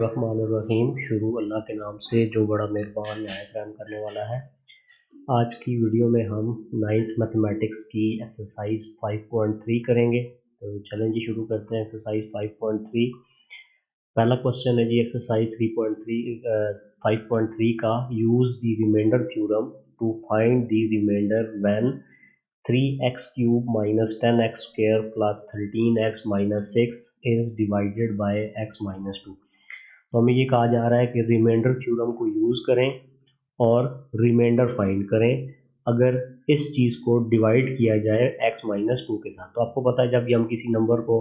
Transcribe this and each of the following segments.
रहमानिर्रहीम। शुरू अल्लाह के नाम से जो बड़ा मेहरबान निहायत रहम करने वाला है। आज की वीडियो में हम नाइन्थ मैथमेटिक्स की एक्सरसाइज 5.3 करेंगे। तो चलें जी, शुरू करते हैं एक्सरसाइज 5.3। पहला क्वेश्चन है जी एक्सरसाइज 5.3 का। Use the remainder theorem to find the remainder when 3x cube minus 10x square plus 13x minus 6 is divided by x minus 2। तो हमें ये कहा जा रहा है कि रिमाइंडर थ्योरम को यूज़ करें और रिमाइंडर फाइंड करें अगर इस चीज़ को डिवाइड किया जाए x माइनस 2 के साथ। तो आपको पता है जब भी हम किसी नंबर को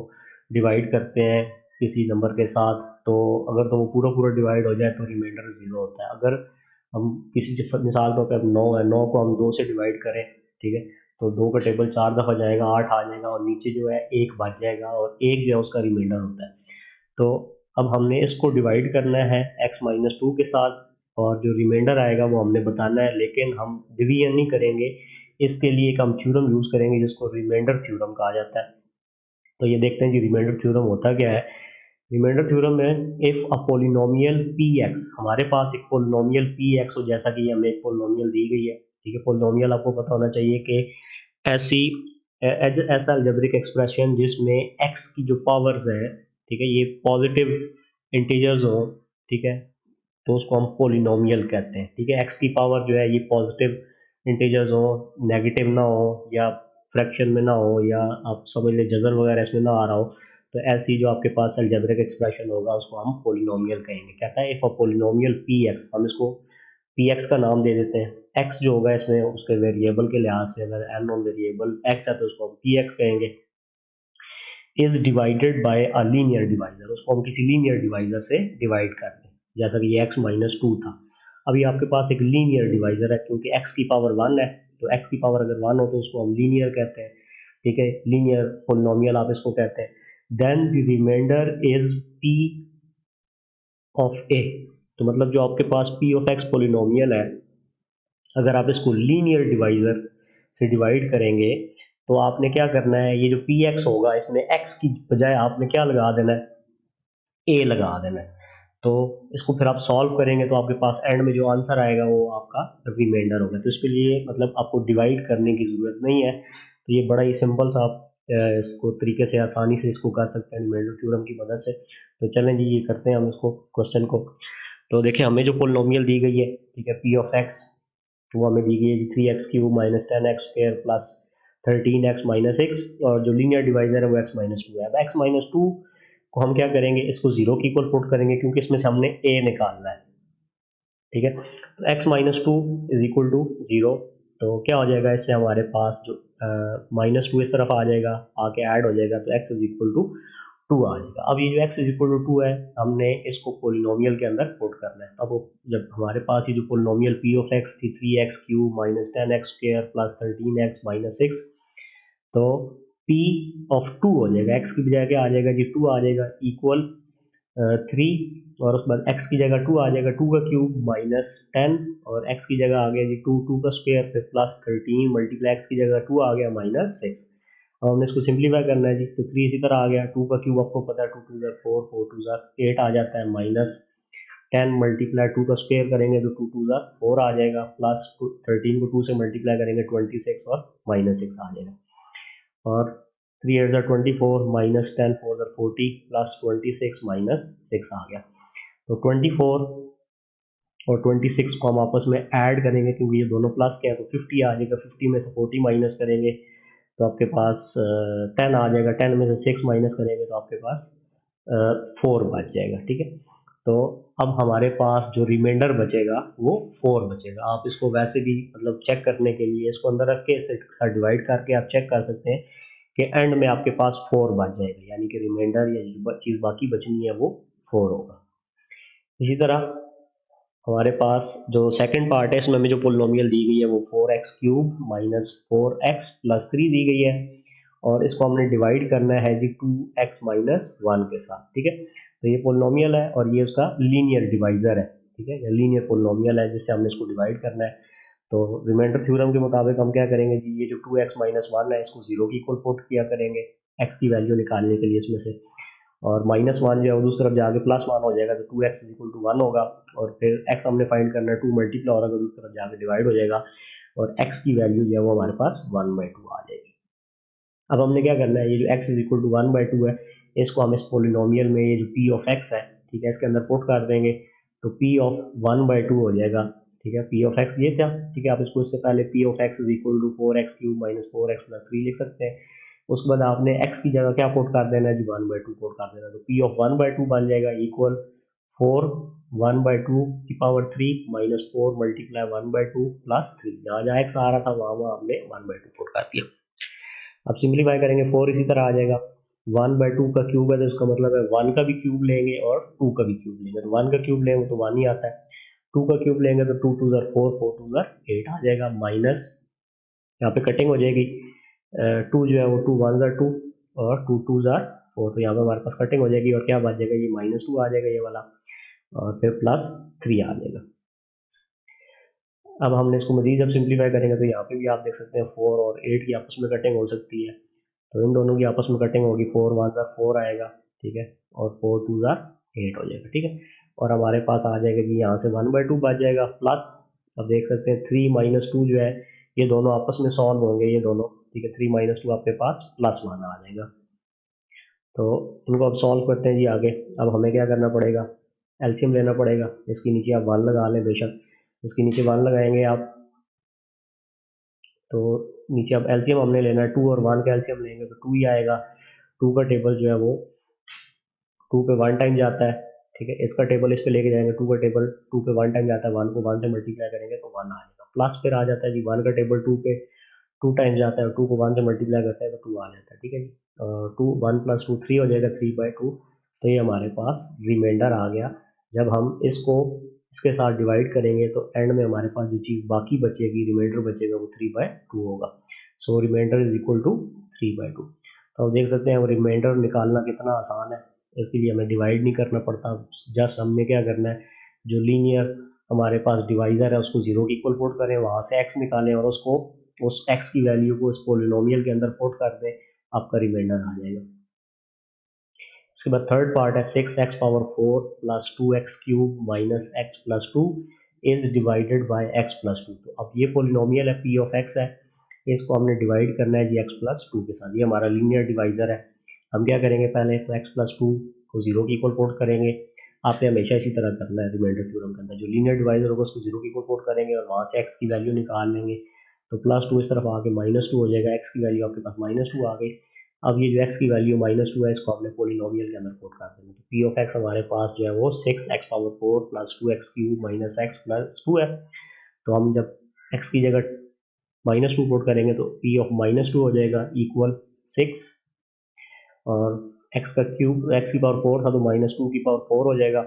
डिवाइड करते हैं किसी नंबर के साथ, तो अगर तो वो पूरा पूरा डिवाइड हो जाए तो रिमाइंडर ज़ीरो होता है। अगर हम किसी मिसाल तौर पर 9 है, 9 को हम 2 से डिवाइड करें, ठीक है, तो 2 का टेबल 4 दफ़ा जाएगा, 8 आ जाएगा और नीचे जो है 1 बच जाएगा और 1 जो है उसका रिमाइंडर होता है। तो अब हमने इसको डिवाइड करना है x माइनस 2 के साथ और जो रिमाइंडर आएगा वो हमने बताना है, लेकिन हम डिवीजन नहीं करेंगे। इसके लिए एक हम थ्योरम यूज़ करेंगे जिसको रिमाइंडर थ्योरम कहा जाता है। तो ये देखते हैं कि रिमाइंडर थ्योरम होता क्या है। रिमाइंडर थ्योरम में इफ़ अ पोलिनोमियल px, हमारे पास एक पोलिनोमियल px हो, जैसा कि हमें एक पोलिनोमियल दी गई है, ठीक है। पोलिनोमियल आपको पता होना चाहिए कि ऐसी ऐसा अलजेब्रिक एक्सप्रेशन जिसमें x की जो पावर्स है, ठीक है, ये पॉजिटिव इंटीजर्स हो, ठीक है, तो उसको हम पोलिनोमियल कहते हैं, ठीक है। x की पावर जो है ये पॉजिटिव इंटीजर्स हो, नेगेटिव ना हो या फ्रैक्शन में ना हो या आप समझ लें जजर वगैरह इसमें ना आ रहा हो, तो ऐसी जो आपके पास अलजेब्रिक एक्सप्रेशन होगा उसको हम पोलिनोमियल कहेंगे। कहता है इफ अ पोलिनोमियल px, हम इसको px का नाम दे देते हैं। x जो होगा इसमें उसके वेरिएबल के लिहाज से, अगर अननोन वेरिएबल x है तो उसको हम px कहेंगे। Is divided bye a linear divisor, उसको हम किसी लीनियर डिवाइजर से डिवाइड करते हैं, जैसा कि ये x माइनस 2 था। अभी आपके पास एक लीनियर डिवाइजर है क्योंकि x की पावर 1 है, तो x की पावर अगर 1 हो तो उसको हम लीनियर कहते हैं, ठीक है, लीनियर पोलिनोमियल आप इसको कहते हैं। Then the remainder is p of a, तो मतलब जो आपके पास p ऑफ x पोलिनोमियल है, अगर आप इसको लीनियर डिवाइजर से डिवाइड करेंगे तो आपने क्या करना है, ये जो px होगा इसमें x की बजाय आपने क्या लगा देना है, a लगा देना है। तो इसको फिर आप सॉल्व करेंगे तो आपके पास एंड में जो आंसर आएगा वो आपका रिमाइंडर होगा। तो इसके लिए मतलब आपको डिवाइड करने की ज़रूरत नहीं है। तो ये बड़ा ही सिंपल सा आप इसको तरीके से आसानी से इसको कर सकते हैं रिमाइंडर थ्योरम की मदद से। तो चलें जी, ये करते हैं हम इसको क्वेश्चन को। तो देखिए हमें जो पोलिनोमियल दी गई है, ठीक है, p ऑफ x, वो हमें दी गई है 3x cube minus 10x square plus 13x minus 6, और जो लीनियर डिवाइजर है वो x माइनस 2 है। अब x माइनस 2 को हम क्या करेंगे, इसको जीरो की इक्वल पुट करेंगे क्योंकि इसमें से हमने a निकालना है, ठीक है। तो x minus 2 is equal to zero. तो क्या हो जाएगा, इससे हमारे पास जो माइनस 2 इस तरफ आ जाएगा, आके ऐड हो जाएगा, तो x इज इक्वल टू 2 आ जाएगा। अब ये जो x इज इक्वल टू 2 है, हमने इसको पोलिनोमियल के अंदर पुट करना है। अब जब हमारे पास ये जो पोलिनोमियल p ऑफ x थी 3x cube minus 10x square plus 13x minus 6, तो p ऑफ 2 हो जाएगा, x की बजाय क्या आ जाएगा जी, 2 आ जाएगा, इक्वल 3, और उसके बाद x की जगह 2 आ जाएगा, 2 का क्यूब माइनस 10, और x की जगह आ गया जी 2, 2 का स्क्वायर फिर प्लस 13 मल्टीप्लाई x की जगह 2 आ गया माइनस 6। अब हमने इसको सिंप्लीफाई करना है जी, तो 3 इसी तरह आ गया, 2 का क्यूब आपको पता है 2 2 ज़ा 4, 4 2 ज़ा 8 आ जाता है, माइनस 10 मल्टीप्लाई 2 का स्क्वायर करेंगे तो 2 2 ज़ा 4 आ जाएगा, प्लस 13 को 2 से मल्टीप्लाई करेंगे 26 और माइनस 6 आ जाएगा, और 3 8 ज़ा 24 माइनस 10 4 ज़ा 40 प्लस 26 माइनस 6 आ गया। तो 24 और 26 को हम आपस में ऐड करेंगे क्योंकि ये दोनों प्लस के हैं, तो 50 आ जाएगा, 50 में से 40 माइनस करेंगे तो आपके पास 10 आ जाएगा, 10 में से 6 माइनस करेंगे तो आपके पास 4 बच जाएगा, ठीक है। तो अब हमारे पास जो रिमाइंडर बचेगा वो 4 बचेगा। आप इसको वैसे भी मतलब चेक करने के लिए इसको अंदर रख के इसे साथ डिवाइड करके आप चेक कर सकते हैं कि एंड में आपके पास 4 बच जाएगा, यानी कि रिमाइंडर या जो चीज़ बाकी बचनी है वो 4 होगा। इसी तरह हमारे पास जो सेकंड पार्ट है इसमें हमें जो पोलिनोमियल दी गई है वो 4x cube minus 4x plus 3 दी गई है, और इसको हमने डिवाइड करना है जी 2x माइनस 1 के साथ, ठीक है। तो ये पोलिनोमियल है और ये उसका लीनियर डिवाइजर है, ठीक है, या लीनियर पोलिनोमियल है जिससे हमने इसको डिवाइड करना है। तो रिमाइंडर थ्योरम के मुताबिक हम क्या करेंगे जी, ये जो 2x माइनस 1 है इसको जीरो की इक्वल पुट किया करेंगे x की वैल्यू निकालने के लिए इसमें से, और -1 जो है वो दूसरी तरफ जाके +1 हो जाएगा, तो 2x = 1 होगा। और फिर x हमने फाइंड करना है, 2 मल्टीप्लाई हो रहा है तो दूसरी तरफ जाके डिवाइड हो जाएगा और x की वैल्यू जो है वो हमारे पास 1/2 आ जाएगी। अब हमने क्या करना है, ये जो x = 1/2 है, इसको हम इस पोलिनोमियल में ये जो p ऑफ x है, ठीक है, इसके अंदर पुट कर देंगे तो p ऑफ 1/2 हो जाएगा। ठीक है, p ऑफ x ये था। ठीक है, आप इसको इससे पहले p of x = 4x³ - 4x + 3 लिख सकते हैं। उसके बाद आपने x की जगह क्या पुट कर देना है जी, 1/2 पुट कर देना, तो p ऑफ 1/2 बन जाएगा इक्वल 4 1/2 की पावर 3 - 4 × 1/2 + 3। जहाँ जहाँ x आ रहा था वहाँ हमने 1/2 पुट कर दिया। अब सिंप्लीफाई करेंगे, 4 इसी तरह आ जाएगा। 1/2 का क्यूब है तो इसका मतलब है 1 का भी क्यूब लेंगे और 2 का भी क्यूब लेंगे, तो 1 का क्यूब लेंगे तो 1 ही आता है। 2 का क्यूब लेंगे तो 2 2 4 4 2 8 आ जाएगा, माइनस यहाँ पे कटिंग हो जाएगी। 2 जो है वो 2 1 2 और 2 2 4, तो यहाँ पे हमारे पास कटिंग हो जाएगी और क्या बच जाएगा, ये -2 आ जाएगा ये वाला, और फिर +3 आ जाएगा। अब हमने इसको मजीद जब सिंप्लीफाई करेंगे तो यहाँ पे भी आप देख सकते हैं 4 और 8 की आपस में कटिंग हो सकती है, तो इन दोनों की आपस में कटिंग होगी, 4 1 4 आएगा, ठीक है, और 4 2 8 हो जाएगा, ठीक है। और हमारे पास आ जाएगा कि यहाँ से 1/2 बच जाएगा, प्लस अब देख सकते हैं 3 - 2 जो है ये दोनों आपस में सॉल्व होंगे, ये दोनों, ठीक है, 3 - 2 आपके पास +1 आ जाएगा। तो इनको अब सॉल्व करते हैं जी आगे। अब हमें क्या करना पड़ेगा, एलसीएम लेना पड़ेगा। इसके नीचे आप 1 लगा लें बेशक, इसके नीचे 1 लगाएंगे आप, तो नीचे अब एलसीएम हमने लेना है, 2 और 1 का एलसीएम लेंगे तो 2 ही आएगा। 2 का टेबल जो है वो 2 पे 1 टाइम जाता है, ठीक है, इसका टेबल इस पे लेके जाएंगे, 2 का टेबल 2 पे 1 टाइम जाता है, 1 को 1 से मल्टीप्लाई करेंगे तो 1 आ जाएगा। प्लस फिर आ जाता है जी 1 का टेबल 2 पे 2 टाइम जाता है, 2 को 1 से मल्टीप्लाई करते हैं तो 2 आ जाता है, ठीक है जी। 2 1 + 2 3 हो जाएगा, 3/2। तो ये हमारे पास रिमाइंडर आ गया। जब हम इसको इसके साथ डिवाइड करेंगे तो एंड में हमारे पास जो चीज़ बाकी बचेगी, रिमाइंडर बचेगा, वो 3/2 होगा। सो रिमाइंडर = 3/2। तो आप देख सकते हैं वो रिमाइंडर निकालना कितना आसान है, इसके लिए हमें डिवाइड नहीं करना पड़ता। जस्ट हमने क्या करना है, जो लीनियर हमारे पास डिवाइज़र है उसको 0 के इक्वल पुट करें, वहाँ से x निकालें और उसको उस x की वैल्यू को इस पोलिनोमियल के अंदर पुट कर दें, आपका रिमाइंडर आ जाएगा। इसके बाद थर्ड पार्ट है 6x⁴ + 2x³ - x + 2 is divided by x + 2। तो अब ये पोलिनोमियल है p ऑफ x है, इसको हमने डिवाइड करना है जी x + 2 के साथ। ये हमारा लीनियर डिवाइजर है। हम क्या करेंगे, पहले तो x + 2 को 0 के इक्वल पुट करेंगे। आपने हमेशा इसी तरह करना है रिमाइंडर थ्योरम के अंदर, जो लीनियर डिवाइजर होगा उसको 0 के इक्वल पुट करेंगे और वहाँ से x की वैल्यू निकाल लेंगे, तो +2 इस तरफ आके -2 हो जाएगा, x की वैल्यू आपके पास -2 आ गई। अब ये जो x की वैल्यू -2 है, इसको हमने पोलिनोमियल के अंदर पुट कर देंगे, तो p ऑफ x हमारे पास जो है वो 6x⁴ + 2x³ - x + 2 है। तो हम जब x की जगह -2 पुट करेंगे तो p ऑफ -2 हो जाएगा इक्वल 6, और x का क्यूब x की पावर 4 था तो -2 की पावर 4 हो जाएगा,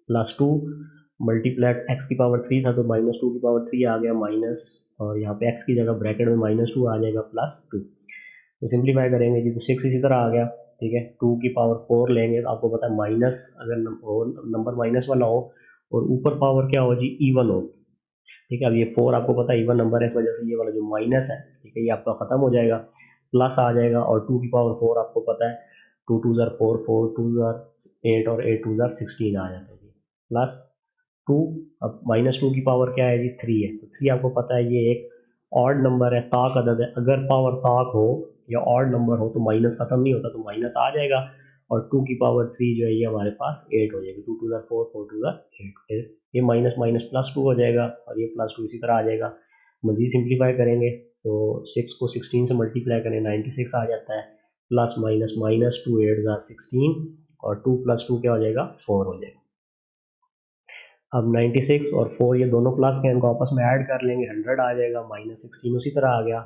+2 मल्टीप्लाइड x की पावर 3 था तो -2 की पावर 3 आ गया, माइनस, और यहाँ पे x की जगह ब्रैकेट में -2 आ जाएगा, +2। तो सिंप्लीफाई करेंगे जी तो 6 इसी तरह आ गया, ठीक है। 2 की पावर 4 लेंगे तो आपको पता है माइनस, अगर नंबर माइनस वाला हो और ऊपर पावर क्या हो जी, इवन हो, ठीक है। अब ये 4 आपको पता है इवन नंबर है, इस वजह से ये वाला जो माइनस है, ठीक है, ये आपका खत्म हो जाएगा, प्लस आ जाएगा, और 2 की पावर 4 आपको पता है 2 2 4 4 2 8 और 8 2 16 आ जाता है जी, प्लस 2। अब -2 की पावर क्या है जी, 3 है, तो 3 आपको पता है ये एक ऑड नंबर है, ताक अदद है। अगर पावर ताक हो या ऑड नंबर हो तो माइनस खत्म नहीं होता, तो माइनस आ जाएगा, और 2 की पावर 3 जो है ये हमारे पास 8 हो जाएगी, 2 2 4 4 2 8, फिर ये माइनस माइनस +2 हो जाएगा और ये +2 इसी तरह आ जाएगा। मज़ीद सिंप्लीफाई करेंगे तो 6 को 16 से मल्टीप्लाई करें 96 आ जाता है, प्लस माइनस -2 8 16, और 2 + 2 क्या हो जाएगा, 4 हो जाएगा। अब 96 और 4 ये दोनों प्लस के, इनको आपस में ऐड कर लेंगे, 100 आ जाएगा, -16 उसी तरह आ गया।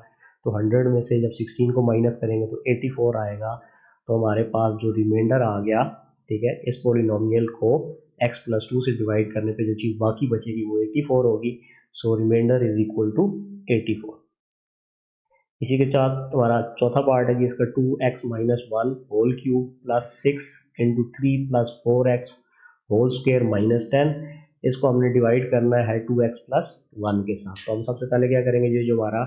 तो 100 में से जब 16 को माइनस करेंगे तो 84 आएगा। तो हमारे पास जो रिमाइंडर आ गया, ठीक है, इस पोलिनोमियल को x + 2 से डिवाइड करने पे जो चीज़ बाकी बचेगी वो 84 होगी। सो रिमाइंडर = 84। इसी के साथ हमारा चौथा पार्ट है कि इसका 2x - 1 whole cube + 6 × 3 + 4x whole square -10, इसको हमने डिवाइड करना है 2x + 1 के साथ। तो हम सबसे पहले क्या करेंगे, ये जो हमारा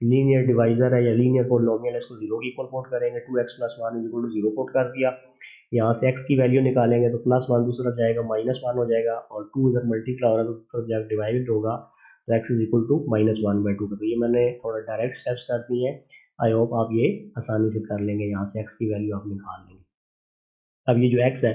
लीनियर डिवाइजर है या लीनियर पोलिनोमियल है, इसको जीरो की इक्वल पुट करेंगे, 2x + 1 is equal to 0 put कर दिया। यहाँ से x की वैल्यू निकालेंगे तो +1 दूसरी तरफ जाएगा -1 हो जाएगा, और 2 इधर मल्टीप्लाई हो रहा है तो दूसरी तरफ जाकर डिवाइड होगा, तो x इज इक्वल टू -1/2। तो ये मैंने थोड़ा डायरेक्ट स्टेप्स कर दिए हैं, आई होप आप ये आसानी से कर लेंगे। यहाँ से x की वैल्यू आप निकाल लेंगे। अब ये जो x है,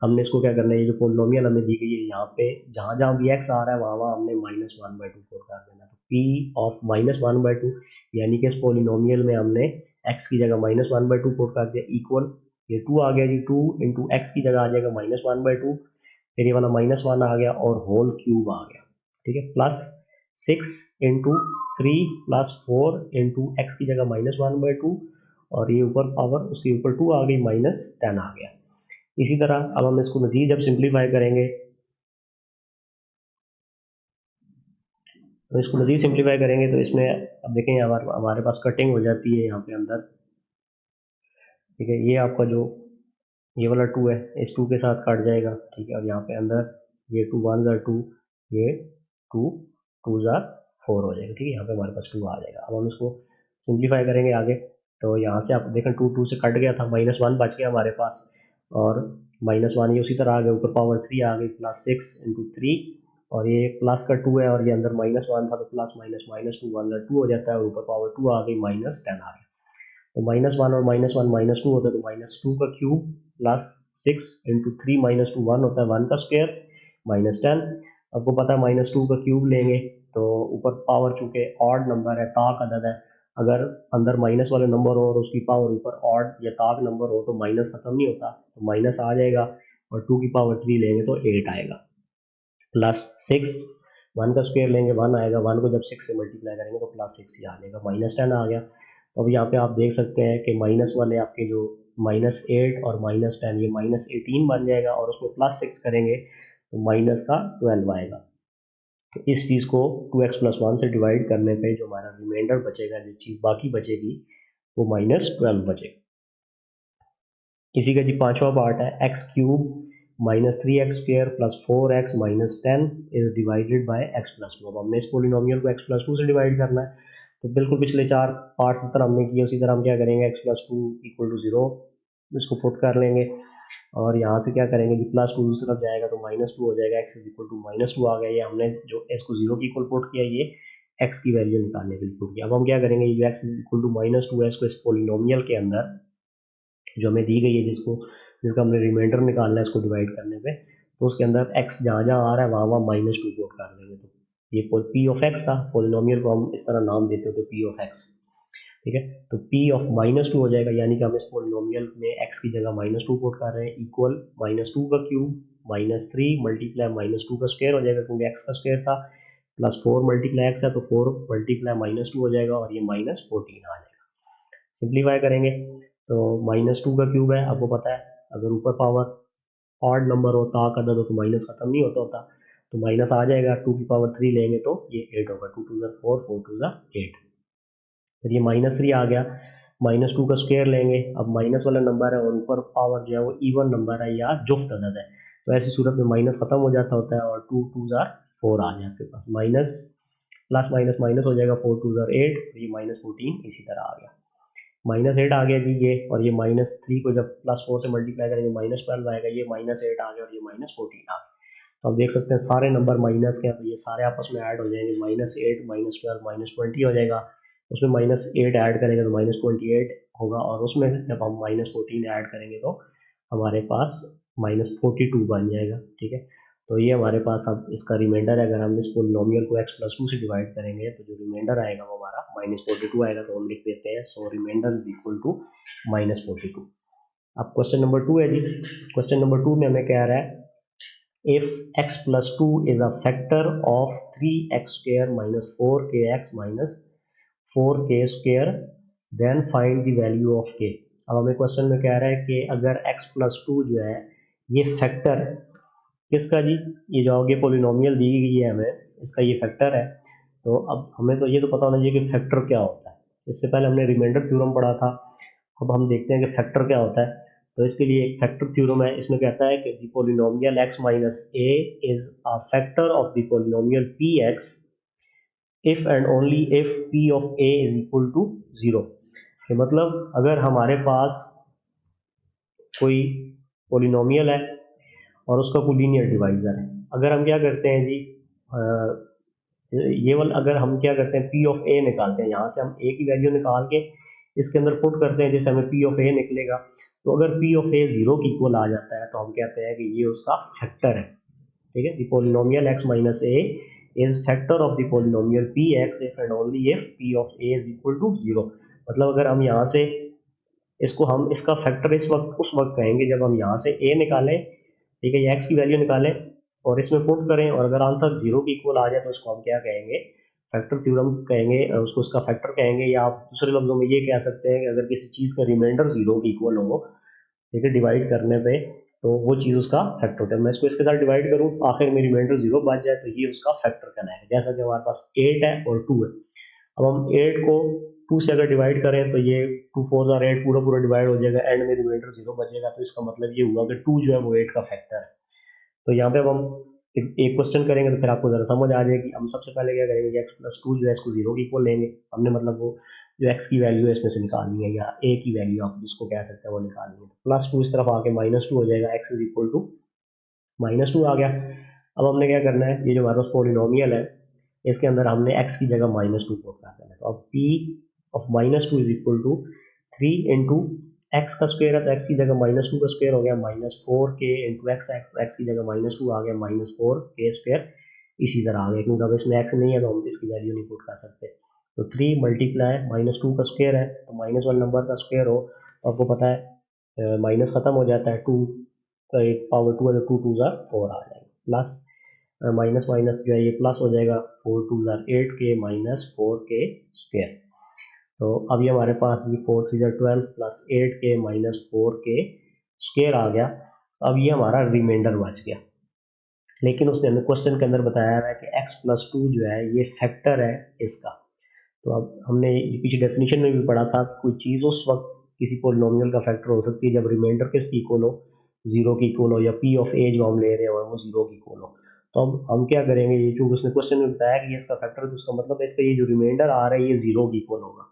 हमने इसको क्या करना है, ये जो पोलिनोमियल हमें दी गई है यहाँ पे जहाँ जहाँ भी x आ रहा है वहाँ हमने -1/2 पुट कर देना। तो p ऑफ -1/2 यानी कि इस पोलिनोमियल में हमने x की जगह -1/2 पुट कर दिया, इक्वल ये 2 आ गया जी, 2 इंटू एक्स की जगह आ जाएगा -1/2, फिर ये वाला -1 आ गया और होल क्यूब आ गया, ठीक है, plus 6 into 3 plus 4 into x की जगह -1/2, और ये ऊपर पावर उसके ऊपर 2 आ गई, -10 आ गया। इसी तरह अब हम इसको मजीद जब सिंप्लीफाई करेंगे, तो इसको मजीद सिंप्लीफाई करेंगे तो इसमें अब देखें हमारे पास कटिंग हो जाती है यहाँ पे अंदर, ठीक है, ये आपका जो ये वाला 2 है इस 2 के साथ कट जाएगा, ठीक है, और यहाँ पे अंदर ये 2 1 ज़ा 2, ये 2 2 ज़ा 4 हो जाएगा, ठीक है, यहाँ पे हमारे पास 2 आ जाएगा। अब हम इसको सिंप्लीफाई करेंगे आगे, तो यहाँ से आप देखें 2 2 से कट गया था, -1 बच गया हमारे पास, और -1 ये उसी तरह आ गया, ऊपर पावर 3 आ गई, +6 इंटू 3, और ये प्लस का 2 है और ये अंदर -1 था तो प्लस माइनस -2 1 2 हो जाता है, और ऊपर पावर 2 आ गई, -10 आ गया। तो -1 और -1 -2 होता है, तो -2 का क्यूब प्लस 6 इंटू 3 -2 1 होता है, 1 का स्क्वायर -10। आपको पता है -2 का क्यूब लेंगे तो ऊपर पावर चूंकि ऑड नंबर है, ताक अदद है, अगर अंदर माइनस वाले नंबर हो और उसकी पावर ऊपर ऑड या ताक नंबर हो तो माइनस खत्म नहीं होता, तो माइनस आ जाएगा, और 2 की पावर 3 लेंगे तो 8 आएगा, प्लस 6 1 का स्क्वायर लेंगे 1 आएगा, 1 को जब 6 से मल्टीप्लाई करेंगे तो +6 ही आ जाएगा, -10 आ गया। तो अब यहाँ पे आप देख सकते हैं कि माइनस वाले आपके जो -8 और -10 ये -18 बन जाएगा, और उसमें +6 करेंगे तो माइनस का 12 आएगा। तो इस चीज़ को 2x + 1 से डिवाइड करने पे जो हमारा रिमाइंडर बचेगा, जो चीज़ बाकी बचेगी वो -12 बचेगा। इसी का जी पांचवा पार्ट है, x³ -3x² + 4x - 10 is divided bye x+2। अब हमने इस पोलिनोमियल को x+2 से डिवाइड करना है, तो बिल्कुल पिछले 4 पार्ट्स जिस तरह हमने किए उसी तरह हम क्या करेंगे, x+2 = 0 इसको पुट कर लेंगे, और यहाँ से क्या करेंगे जी, +2 दूसरी तरफ जाएगा तो -2 हो जाएगा, x = -2 आ गया, ये हमने जो इसको 0 की इक्वल पुट किया, ये x की वैल्यू निकालने के लिए पुट किया। अब हम क्या करेंगे, ये x = -2 है, इसको इस पोलिनोमियल के अंदर जो हमें दी गई है, जिसका हमने रिमाइंडर निकालना है इसको डिवाइड करने पे, तो उसके अंदर x जहाँ जहाँ आ रहा है वहाँ वहाँ -2 पुट कर देंगे। तो ये p ऑफ x था, पोलिनोमियल को हम इस तरह नाम देते होते p ऑफ x, ठीक है, तो p ऑफ -2 हो जाएगा, यानी कि हम इस पोलिनोमियल में x की जगह -2 पुट कर रहे हैं, इक्वल -2 का क्यूब -3 मल्टीप्लाई -2 का स्क्वायर हो जाएगा, क्योंकि x का स्क्वायर था, +4 मल्टीप्लाई x है तो 4 मल्टीप्लाई -2 हो जाएगा, और ये -14 आ जाएगा। सिंप्लीफाई करेंगे तो -2 का क्यूब है, आपको पता है अगर ऊपर पावर ऑड नंबर हो, ताक अदद हो, तो माइनस खत्म नहीं होता, तो माइनस आ जाएगा, 2 की पावर 3 लेंगे तो ये 8 होगा, 2 2 ज़ा 4 4 2 ज़ा 8, फिर ये -3 आ गया, -2 का स्क्वायर लेंगे, अब माइनस वाला नंबर है और ऊपर पावर जो है वो इवन नंबर है या जुफ्त अदद है, तो ऐसी सूरत में माइनस खत्म हो जाता होता है, और 2 2 ज़ा 4 आ जाए आपके पास, माइनस प्लस माइनस माइनस हो जाएगा, 4 2 ज़ा 8, ये -14 इसी तरह आ गया, -8 आ गया जी ये, और ये -3 को जब +4 से मल्टीप्लाई करेंगे -12 आएगा, ये -8 आ गया और ये -14 आ गया। तो आप देख सकते हैं सारे नंबर माइनस के, अब ये सारे आपस में ऐड हो जाएंगे, -8 -12 -20 हो जाएगा, उसमें -8 ऐड करेंगे तो -28 होगा, और उसमें जब हम -14 ऐड करेंगे तो हमारे पास -42 बन जाएगा, ठीक है। तो ये हमारे पास अब इसका रिमाइंडर है, अगर हम इस पोलिनोमियल को x+2 से डिवाइड करेंगे तो जो रिमाइंडर आएगा वो हमारा -42 आएगा, तो हम लिख देते हैं, सो रिमाइंडर इज इक्वल टू -42। अब क्वेश्चन नंबर 2 है जी, क्वेश्चन नंबर 2 में हमें कह रहा है, if x+2 is a factor of 3x² - 4kx - 4k square then find the value of k। अब हमें क्वेश्चन में कह रहा है कि अगर x+2 जो है ये फैक्टर किसका जी, ये जो आगे पोलिनोमियल दी गई है हमें, इसका ये फैक्टर है, तो अब हमें तो ये तो पता होना चाहिए कि फैक्टर क्या होता है, इससे पहले हमने रिमाइंडर थ्योरम पढ़ा था, अब हम देखते हैं कि फैक्टर क्या होता है। तो इसके लिए एक फैक्टर थ्योरम है, इसमें कहता है कि the polynomial x - a is a factor of the polynomial px if and only if P of A is equal to 0। मतलब अगर हमारे पास कोई पोलिनोमियल है और उसका कोई लीनियर डिवाइजर है, अगर हम क्या करते हैं जी, ये वाला अगर हम क्या करते हैं पी ऑफ ए निकालते हैं, यहाँ से हम ए की वैल्यू निकाल के इसके अंदर पुट करते हैं, जैसे हमें पी ऑफ ए निकलेगा। तो अगर पी ऑफ ए 0 की इक्वल आ जाता है तो हम कहते हैं कि ये उसका फैक्टर है। ठीक है, the polynomial x minus A is factor of the polynomial P X if and only if P of A is equal to 0। मतलब अगर हम यहाँ से इसको हम इसका फैक्टर इस वक्त उस वक्त कहेंगे जब हम यहाँ से ए निकालें, ठीक है, ये एक्स की वैल्यू निकालें और इसमें पुट करें, और अगर आंसर 0 की इक्वल आ जाए तो इसको हम क्या कहेंगे, फैक्टर थ्योरम कहेंगे, उसको उसका फैक्टर कहेंगे। या आप दूसरे लफ्जों में ये कह सकते हैं कि अगर किसी चीज़ का रिमाइंडर 0 की इक्वल हो, ठीक है, डिवाइड करने पे, तो वो चीज़ उसका फैक्टर होता है। मैं इसको इसके साथ डिवाइड करूँ आखिर में रिमाइंडर 0 बच जाए तो ये उसका फैक्टर कहलाएगा। जैसा कि हमारे पास 8 है और 2 है, अब हम 8 को 2 से अगर डिवाइड करें तो ये 2 4 और 8 पूरा पूरा डिवाइड हो जाएगा, एंड में रिमाइंडर 0 बचेगा। तो इसका मतलब ये हुआ कि 2 जो है वो 8 का फैक्टर है। तो यहाँ पे अब हम एक क्वेश्चन करेंगे तो फिर आपको ज़रा समझ आ जाएगी। हम सबसे पहले क्या करेंगे, एक्स प्लस टू जो है इसको 0 की इक्वल लेंगे। हमने मतलब वो जो एक्स की वैल्यू है इसमें से निकालनी है, या ए की वैल्यू आप जिसको कह सकते हैं वो निकालनी है। प्लस टू इस तरफ आके माइनस टू हो जाएगा, x is equal to minus two आ गया। अब हमने क्या करना है, ये जो हमारे पास पोलिनोमियल है इसके अंदर हमने x की जगह माइनस टू पुट कर देना है। तो अब p of minus two is equal to 3 into X का स्क्वायर है, तो x की जगह माइनस टू का स्क्वायर हो गया माइनस फोर के इंटू एक्स, एक्स की जगह माइनस टू आ गया माइनस फोर के स्क्वायर। इसी तरह आ गया, क्योंकि अब इसमें x नहीं है तो हम इसकी वैल्यू नहीं पुट कर सकते। तो 3 मल्टीप्लाई माइनस टू का स्क्वायर है, तो माइनस वन नंबर का स्क्वायर हो तो आपको पता है माइनस खत्म हो जाता है, टू का एक पावर टू है तो टू टू ज़ार फोर आ जाएगा, प्लस माइनस माइनस जो है ये प्लस हो जाएगा, फोर टू ज़ार एट के माइनस फोर के स्क्वायर। तो अब ये हमारे पास ये फोर थ्री ज़ार 12 प्लस एट के माइनस फोर के स्क्वायर आ गया। अब ये हमारा रिमाइंडर बच गया। लेकिन उसने हमें क्वेश्चन के अंदर बताया है कि x प्लस टू जो है ये फैक्टर है इसका। तो अब हमने ये पीछे डेफिनेशन में भी पढ़ा था, कोई चीज़ उस वक्त किसी पोलिनोमियल का फैक्टर हो सकती है जब रिमाइंडर किसकी इक्वल हो, 0 की इक्वल हो, या p ऑफ a जो हम ले रहे हो वो 0 की इक्वल हो। तो अब हम क्या करेंगे, ये जो उसने क्वेश्चन में बताया कि ये इसका फैक्टर है, तो उसका मतलब इसका ये जो रिमाइंडर आ रहा है ये 0 की इक्वल होगा।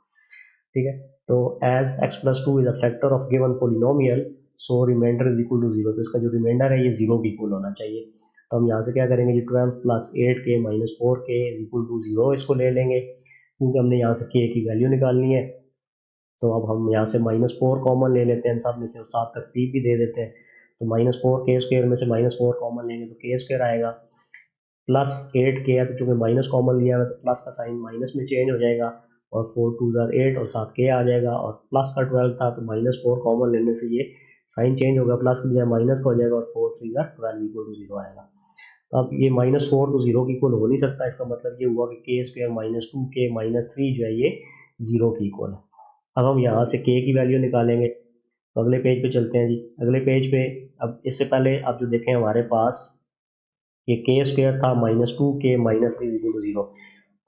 ठीक है, तो as x plus two is a factor of given polynomial so remainder is equal to 0। तो इसका जो रिमाइंडर है ये 0 की इक्वल होना चाहिए। तो हम यहाँ से क्या करेंगे, ये 12 प्लस एट के माइनस फोर के इज इक्वल टू 0 इसको ले लेंगे, क्योंकि हमने यहाँ से k की वैल्यू निकालनी है। तो अब हम यहाँ से माइनस फोर कॉमन ले लेते हैं, सब में से साथ तरतीब भी दे देते हैं। तो माइनस फोर के स्क्वायर में से माइनस फोर कॉमन लेंगे तो के स्क्वायर आएगा, प्लस एट के है तो चूंकि माइनस कॉमन लिया है तो प्लस का साइन माइनस में चेंज हो जाएगा, और फोर टू ज़ार एट और साथ के आ जाएगा, और प्लस का 12 था तो माइनस फोर कॉमन लेने से ये साइन चेंज होगा, प्लस की बजाय माइनस का हो जाएगा, और फोर थ्री ज़ार 12 इक्वल टू 0 आएगा। तो अब ये माइनस फोर तो 0 की इक्वल हो नहीं सकता, इसका मतलब ये हुआ कि के स्क्वायर माइनस टू के माइनस थ्री जो है ये 0 की इक्वल है। अब हम यहाँ से के की वैल्यू निकालेंगे। तो अगले पेज पे चलते हैं जी। अगले पेज पे अब इससे पहले आप जो देखें हमारे पास ये के स्क्वायर था माइनस टू के माइनस थ्री इक्वल टू 0।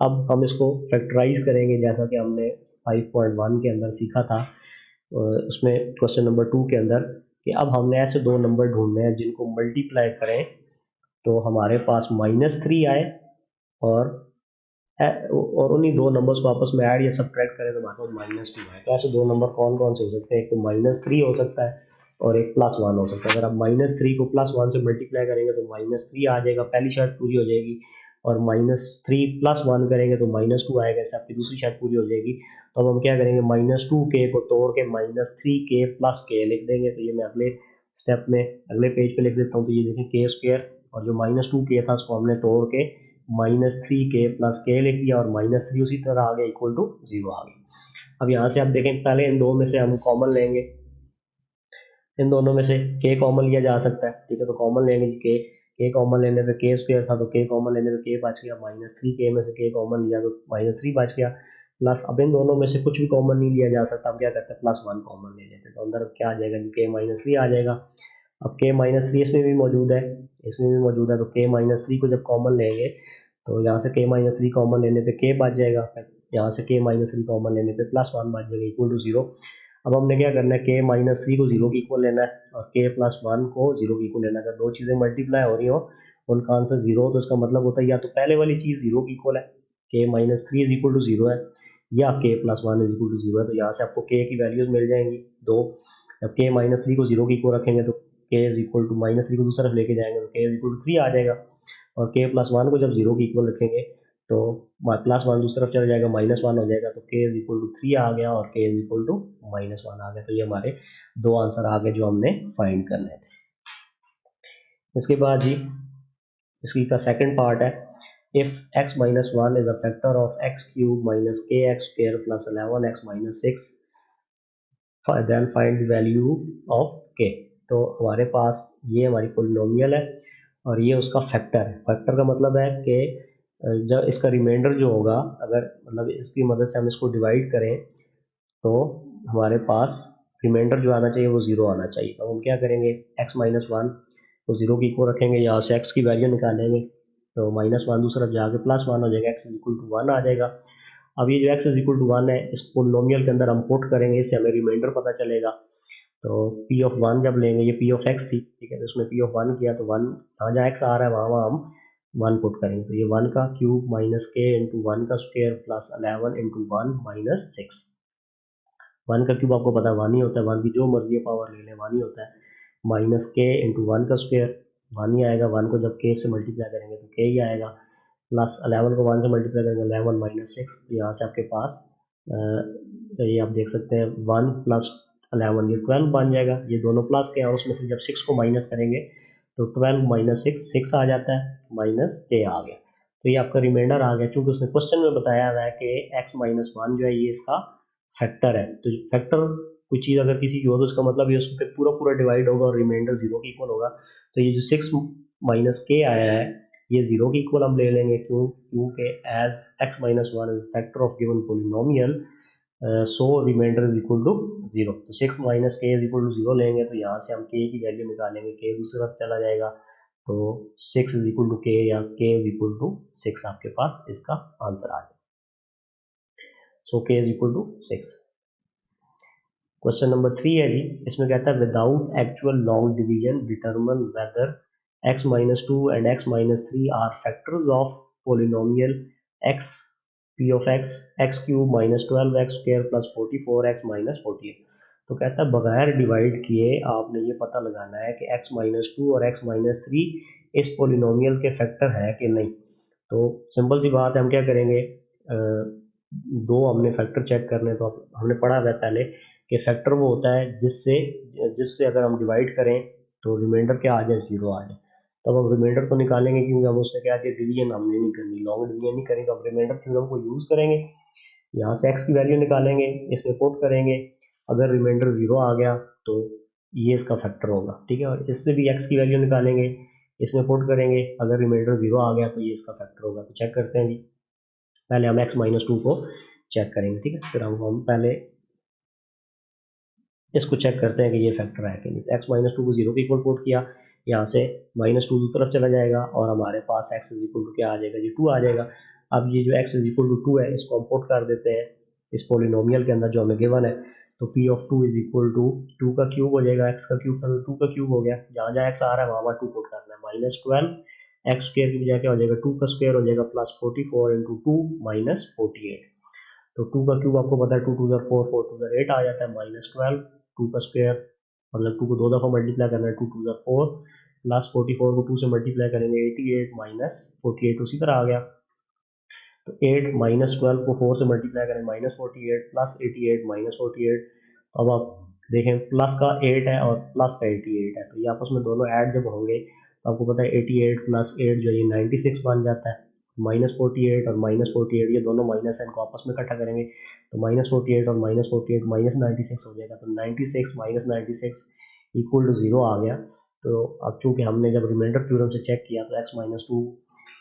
अब हम इसको फैक्टराइज करेंगे जैसा कि हमने 5.1 के अंदर सीखा था, उसमें क्वेश्चन नंबर 2 के अंदर, कि अब हमने ऐसे दो नंबर ढूंढने हैं जिनको मल्टीप्लाई करें तो हमारे पास माइनस थ्री आए, और और उन्हीं दो नंबर्स को आपस में ऐड या सब्ट्रैक्ट करें तो हमारे पास माइनस टू आए। तो ऐसे दो नंबर कौन कौन से हो सकते हैं, एक तो माइनस थ्री हो सकता है और एक प्लस वन हो सकता है। अगर आप माइनस थ्री को प्लस वन से मल्टीप्लाई करेंगे तो माइनस थ्री आ जाएगा, पहली शर्त पूरी हो जाएगी, और माइनस थ्री प्लस वन करेंगे तो माइनस टू आएगा, इससे आपकी दूसरी शर्त पूरी हो जाएगी। तो अब हम क्या करेंगे, माइनस टू के को तोड़ के माइनस थ्री के प्लस के लिख देंगे। तो ये मैं अगले स्टेप में अगले पेज पे लिख देता हूँ। तो ये देखें के स्क्वायर, और जो माइनस टू के था उसको हमने तोड़ के माइनस थ्री के प्लस के लिख दिया, और माइनस थ्री उसी तरह आ गया इक्वल टू 0 आ गया। अब यहाँ से आप देखें, पहले इन दो में से हम कॉमन लेंगे, इन दोनों में से के कॉमन लिया जा सकता है, ठीक है, तो कॉमन लेंगे के कॉमन लेने पे के स्क्वायर था तो के कॉमन लेने पे के बच गया, माइनस थ्री के में से के कॉमन लिया तो माइनस थ्री बच गया, प्लस अब इन दोनों में से कुछ भी कॉमन नहीं लिया जा सकता, हम क्या करते हैं प्लस वन कॉमन ले लेते हैं। तो अंदर क्या आ जाएगा, के माइनस थ्री आ जाएगा। अब के माइनस थ्री इसमें भी मौजूद है, इसमें भी मौजूद है, तो के माइनस थ्री को जब कॉमन लेंगे तो यहाँ से के माइनस थ्री कॉमन लेने पे के बच जाएगा, यहाँ से के माइनस थ्री कॉमन लेने पे प्लस वन बच जाएगा इक्वल टू 0। अब हमने क्या करना है, के माइनस थ्री को 0 की इक्वल लेना है और के प्लस वन को 0 की इक्वल लेना है। अगर दो चीज़ें मल्टीप्लाई हो रही हो उनका आंसर 0 तो इसका मतलब होता है या तो पहले वाली चीज़ 0 की इक्वल है, K minus three is equal to zero है या K plus one is equal to zero है, तो यहाँ से आपको के की वैल्यूज मिल जाएंगी दो। जब के माइनस थ्री को जीरो की इक्वल रखेंगे तो K is equal to minus three को दूसरी तरफ लेके जाएंगे तो K is equal to three आ जाएगा, और के प्लस वन को जब जीरो की इक्वल रखेंगे तो प्लस वन दूसरी तरफ चला जाएगा, माइनस वन हो जाएगा, तो K is equal to three आ गया और K is equal to minus one आ गया। तो ये हमारे दो आंसर आ गए जो हमने फाइंड करने थे। इसके बाद जी इसकी का सेकंड पार्ट है, if x minus one is a factor of x cube minus k x square plus 11x minus six then find the value of k। तो हमारे पास ये हमारी पोलिनोमियल है और ये उसका फैक्टर है। फैक्टर का मतलब है कि जब इसका रिमाइंडर जो होगा, अगर मतलब इसकी मदद से हम इसको डिवाइड करें तो हमारे पास रिमाइंडर जो आना चाहिए वो ज़ीरो आना चाहिए। तो हम क्या करेंगे, x माइनस वन को ज़ीरो की इक्वल रखेंगे, यहाँ से x की वैल्यू निकालेंगे तो माइनस वन दूसरा जाके प्लस वन हो जाएगा, x is equal to one आ जाएगा। अब ये जो x is equal to one है इस पोलिनोमियल के अंदर हम पुट करेंगे, इससे हमें रिमाइंडर पता चलेगा। तो p ऑफ वन जब लेंगे, ये p ऑफ x थी, ठीक है, तो उसमें p ऑफ वन किया तो वन जहाँ x आ रहा है वहाँ हम वन पुट करेंगे, तो ये वन का क्यूब माइनस के इंटू वन का square plus 11 into one minus six. One का क्यूब आपको पता है वन ही होता है, वन की जो मर्जी पावर ले लें वन ही होता है, माइनस के इंटू वन का स्क्वायर वन ही आएगा, वन को जब के से मल्टीप्लाई करेंगे तो के ही आएगा, प्लस 11 को वन से मल्टीप्लाई करेंगे 11 माइनस सिक्स, तो यहाँ से आपके पास तो ये आप देख सकते हैं वन प्लस 11 ये 12 बन जाएगा, ये दोनों प्लस के हैं, उसमें से जब सिक्स को माइनस करेंगे तो 12 माइनस सिक्स सिक्स आ जाता है, माइनस के आ गया। तो ये आपका रिमाइंडर आ गया, क्योंकि उसने क्वेश्चन में बताया हुआ है कि x माइनस वन जो है ये इसका फैक्टर है। तो फैक्टर कोई चीज़ अगर किसी की हो तो उसका मतलब ये उस पर पूरा पूरा डिवाइड होगा और रिमाइंडर जीरो के इक्वल होगा। तो ये जो सिक्स माइनस के आया है ये जीरो के इक्वल हम ले लेंगे, क्योंकि as x minus one is factor of given polynomial so remainder is equal to zero. तो six minus K is equal to zero लेंगे तो यहाँ से हम के की वैल्यू निकालेंगे, के दूसरी तरफ चला जाएगा तो सिक्स इज इक्वल टू के या के इज इक्वल टू सिक्स आपके पास इसका आंसर आ जाएगा। So K is equal to six. Question number 3 है जी, इसमें कहता है without actual long division determine whether x minus two and x minus three are factors of polynomial x p of x cube minus 12x square plus 44x minus 48। तो कहता है बगैर divide किए आपने ये पता लगाना है कि x माइनस टू और x माइनस थ्री इस पोलिनोमियल के फैक्टर है कि नहीं। तो सिंपल सी बात है, हम क्या करेंगे, दो हमने फैक्टर चेक करने, तो हमने पढ़ा है पहले कि फैक्टर वो होता है जिससे जिससे अगर हम डिवाइड करें तो रिमाइंडर क्या आ जाए, जीरो आ जाए। तो अब हम रिमाइंडर को निकालेंगे, क्योंकि हम उससे क्या है डिवीजन हमने नहीं करनी, लॉन्ग डिवीजन नहीं करेंगे, तो हम रिमाइंडर थ्योरम को यूज़ करेंगे। यहाँ से x की वैल्यू निकालेंगे, इसमें पुट करेंगे, अगर रिमाइंडर जीरो आ गया तो ये इसका फैक्टर होगा, ठीक है, और इससे भी x की वैल्यू निकालेंगे, इसमें पुट करेंगे, अगर रिमाइंडर जीरो आ गया तो ये इसका फैक्टर होगा। तो चेक करते हैं जी, पहले हम x माइनस टू को चेक करेंगे, ठीक है, फिर हम पहले इसको चेक करते हैं कि ये फैक्टर है कि नहीं। तो एक्स माइनस टू को जीरो के इक्वल पुट किया, यहाँ से माइनस टू की तरफ चला जाएगा और हमारे पास एक्स इज इक्वल टू क्या आ जाएगा जी, टू आ जाएगा। अब ये जो x is equal to two है इसको हम पुट कर देते हैं इस पोलिनोमियल के अंदर जो हमें गिवन है। तो P of two is equal to two का क्यूब हो जाएगा, एक्स का क्यूब था टू का क्यूब हो गया, जहाँ जहाँ एक्स आ रहा है वहाँ टू पुट करना है, माइनस 12 एक्स स्क्वायर की बजाय क्या हो जाएगा, टू का स्क्वायर हो जाएगा प्लस 44 इंटू टू माइनस 48। तो टू का क्यूब आपको पता है, टू टू ज़र फोर, फोर टू ज़र एट आ जाता है, माइनस 12 टू का स्क्वायर, मतलब टू को दो दफ़ा मल्टीप्लाई करना है, टू टू ज़र फोर प्लस 44 को टू से मल्टीप्लाई करेंगे 88 माइनस 48 उसी तरह आ गया। तो 8 माइनस 12 को 4 से मल्टीप्लाई करें माइनस 48 प्लस 88 माइनस 48। अब आप देखें प्लस का 8 है और प्लस का 88 है, तो ये आपस में दोनों ऐड जब होंगे तो आपको पता है 88 प्लस 8 जो है ये 96 बन जाता है, माइनस 48 और माइनस 48 ये दोनों माइनस है, इनको आपस में इकट्ठा करेंगे तो माइनस 48 और माइनस 48 माइनस 96 हो जाएगा, तो 96 माइनस 96 इक्वल टू जीरो आ गया। तो अब चूंकि हमने जब रिमाइंडर थ्योरम से चेक किया तो एक्स माइनस टू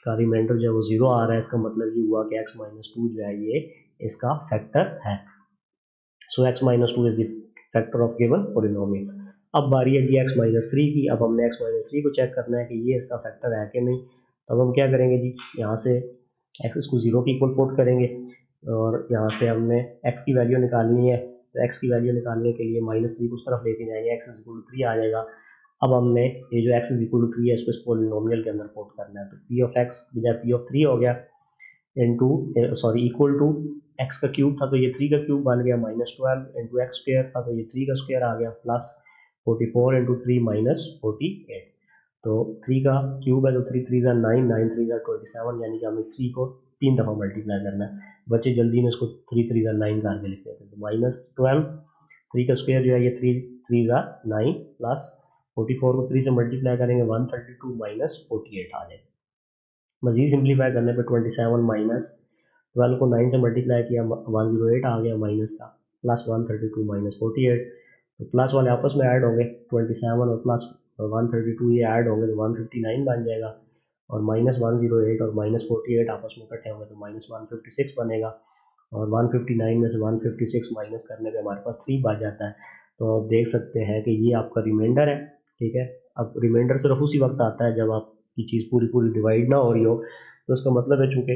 का रिमाइंडर जो है वो जीरो आ रहा है, इसका मतलब ये हुआ कि एक्स माइनस टू जो है ये इसका फैक्टर है। So x minus two is the factor of given polynomial. अब बारी है जी एक्स माइनस थ्री की, अब हमने एक्स माइनस थ्री को चेक करना है कि ये इसका फैक्टर है कि नहीं। तो अब हम क्या करेंगे जी, यहाँ से एक्स को जीरो की इक्वल पुट करेंगे और यहाँ से हमने एक्स की वैल्यू निकालनी है, तो एक्स की वैल्यू निकालने के लिए माइनस थ्री को उस तरफ लेके जाएंगे, x is equal to three आ जाएगा। अब हमने ये जो x is equal to three है इसको इस पोलिनोमियल के अंदर पुट करना है, तो पी ऑफ एक्स बजाय पी ऑफ थ्री हो गया, into sorry equal to X का क्यूब था तो ये 3 का क्यूब बन गया -12 इंटू एक्स स्क्वायर था तो ये 3 का स्क्वायर आ गया प्लस 44 इंटू 3 -48। तो 3 का क्यूब है तो 3 3 ज़ा 9 9 3 ज़ा 27 यानी कि हमें 3 को 3 दफ़ा मल्टीप्लाई करना है। बच्चे जल्दी में इसको 3 3 ज़ा 9 करके लिख देते हैं तो -12 3 का स्क्वायर जो है ये 3 3 ज़ा 9 प्लस 44 को 3 से मल्टीप्लाई करेंगे 132 -48 आ जाएगा। मज़ीद सिंप्लीफाई करने पे 27 -12 को 9 से मल्टीप्लाई किया 108 आ गया माइनस का प्लस 132 -48। तो प्लस वाले आपस में ऐड होंगे 27 और प्लस 132 ये ऐड होंगे तो 159 बन जाएगा और -108 और -48 आपस में इकट्ठे होंगे तो -156 बनेगा और 159 में से 156 माइनस करने पे हमारे पास 3 बच जाता है। तो आप देख सकते हैं कि ये आपका रिमाइंडर है। ठीक है, अब रिमाइंडर सिर्फ उसी वक्त आता है जब आपकी चीज़ पूरी पूरी डिवाइड ना हो रही हो। तो इसका मतलब है चूँकि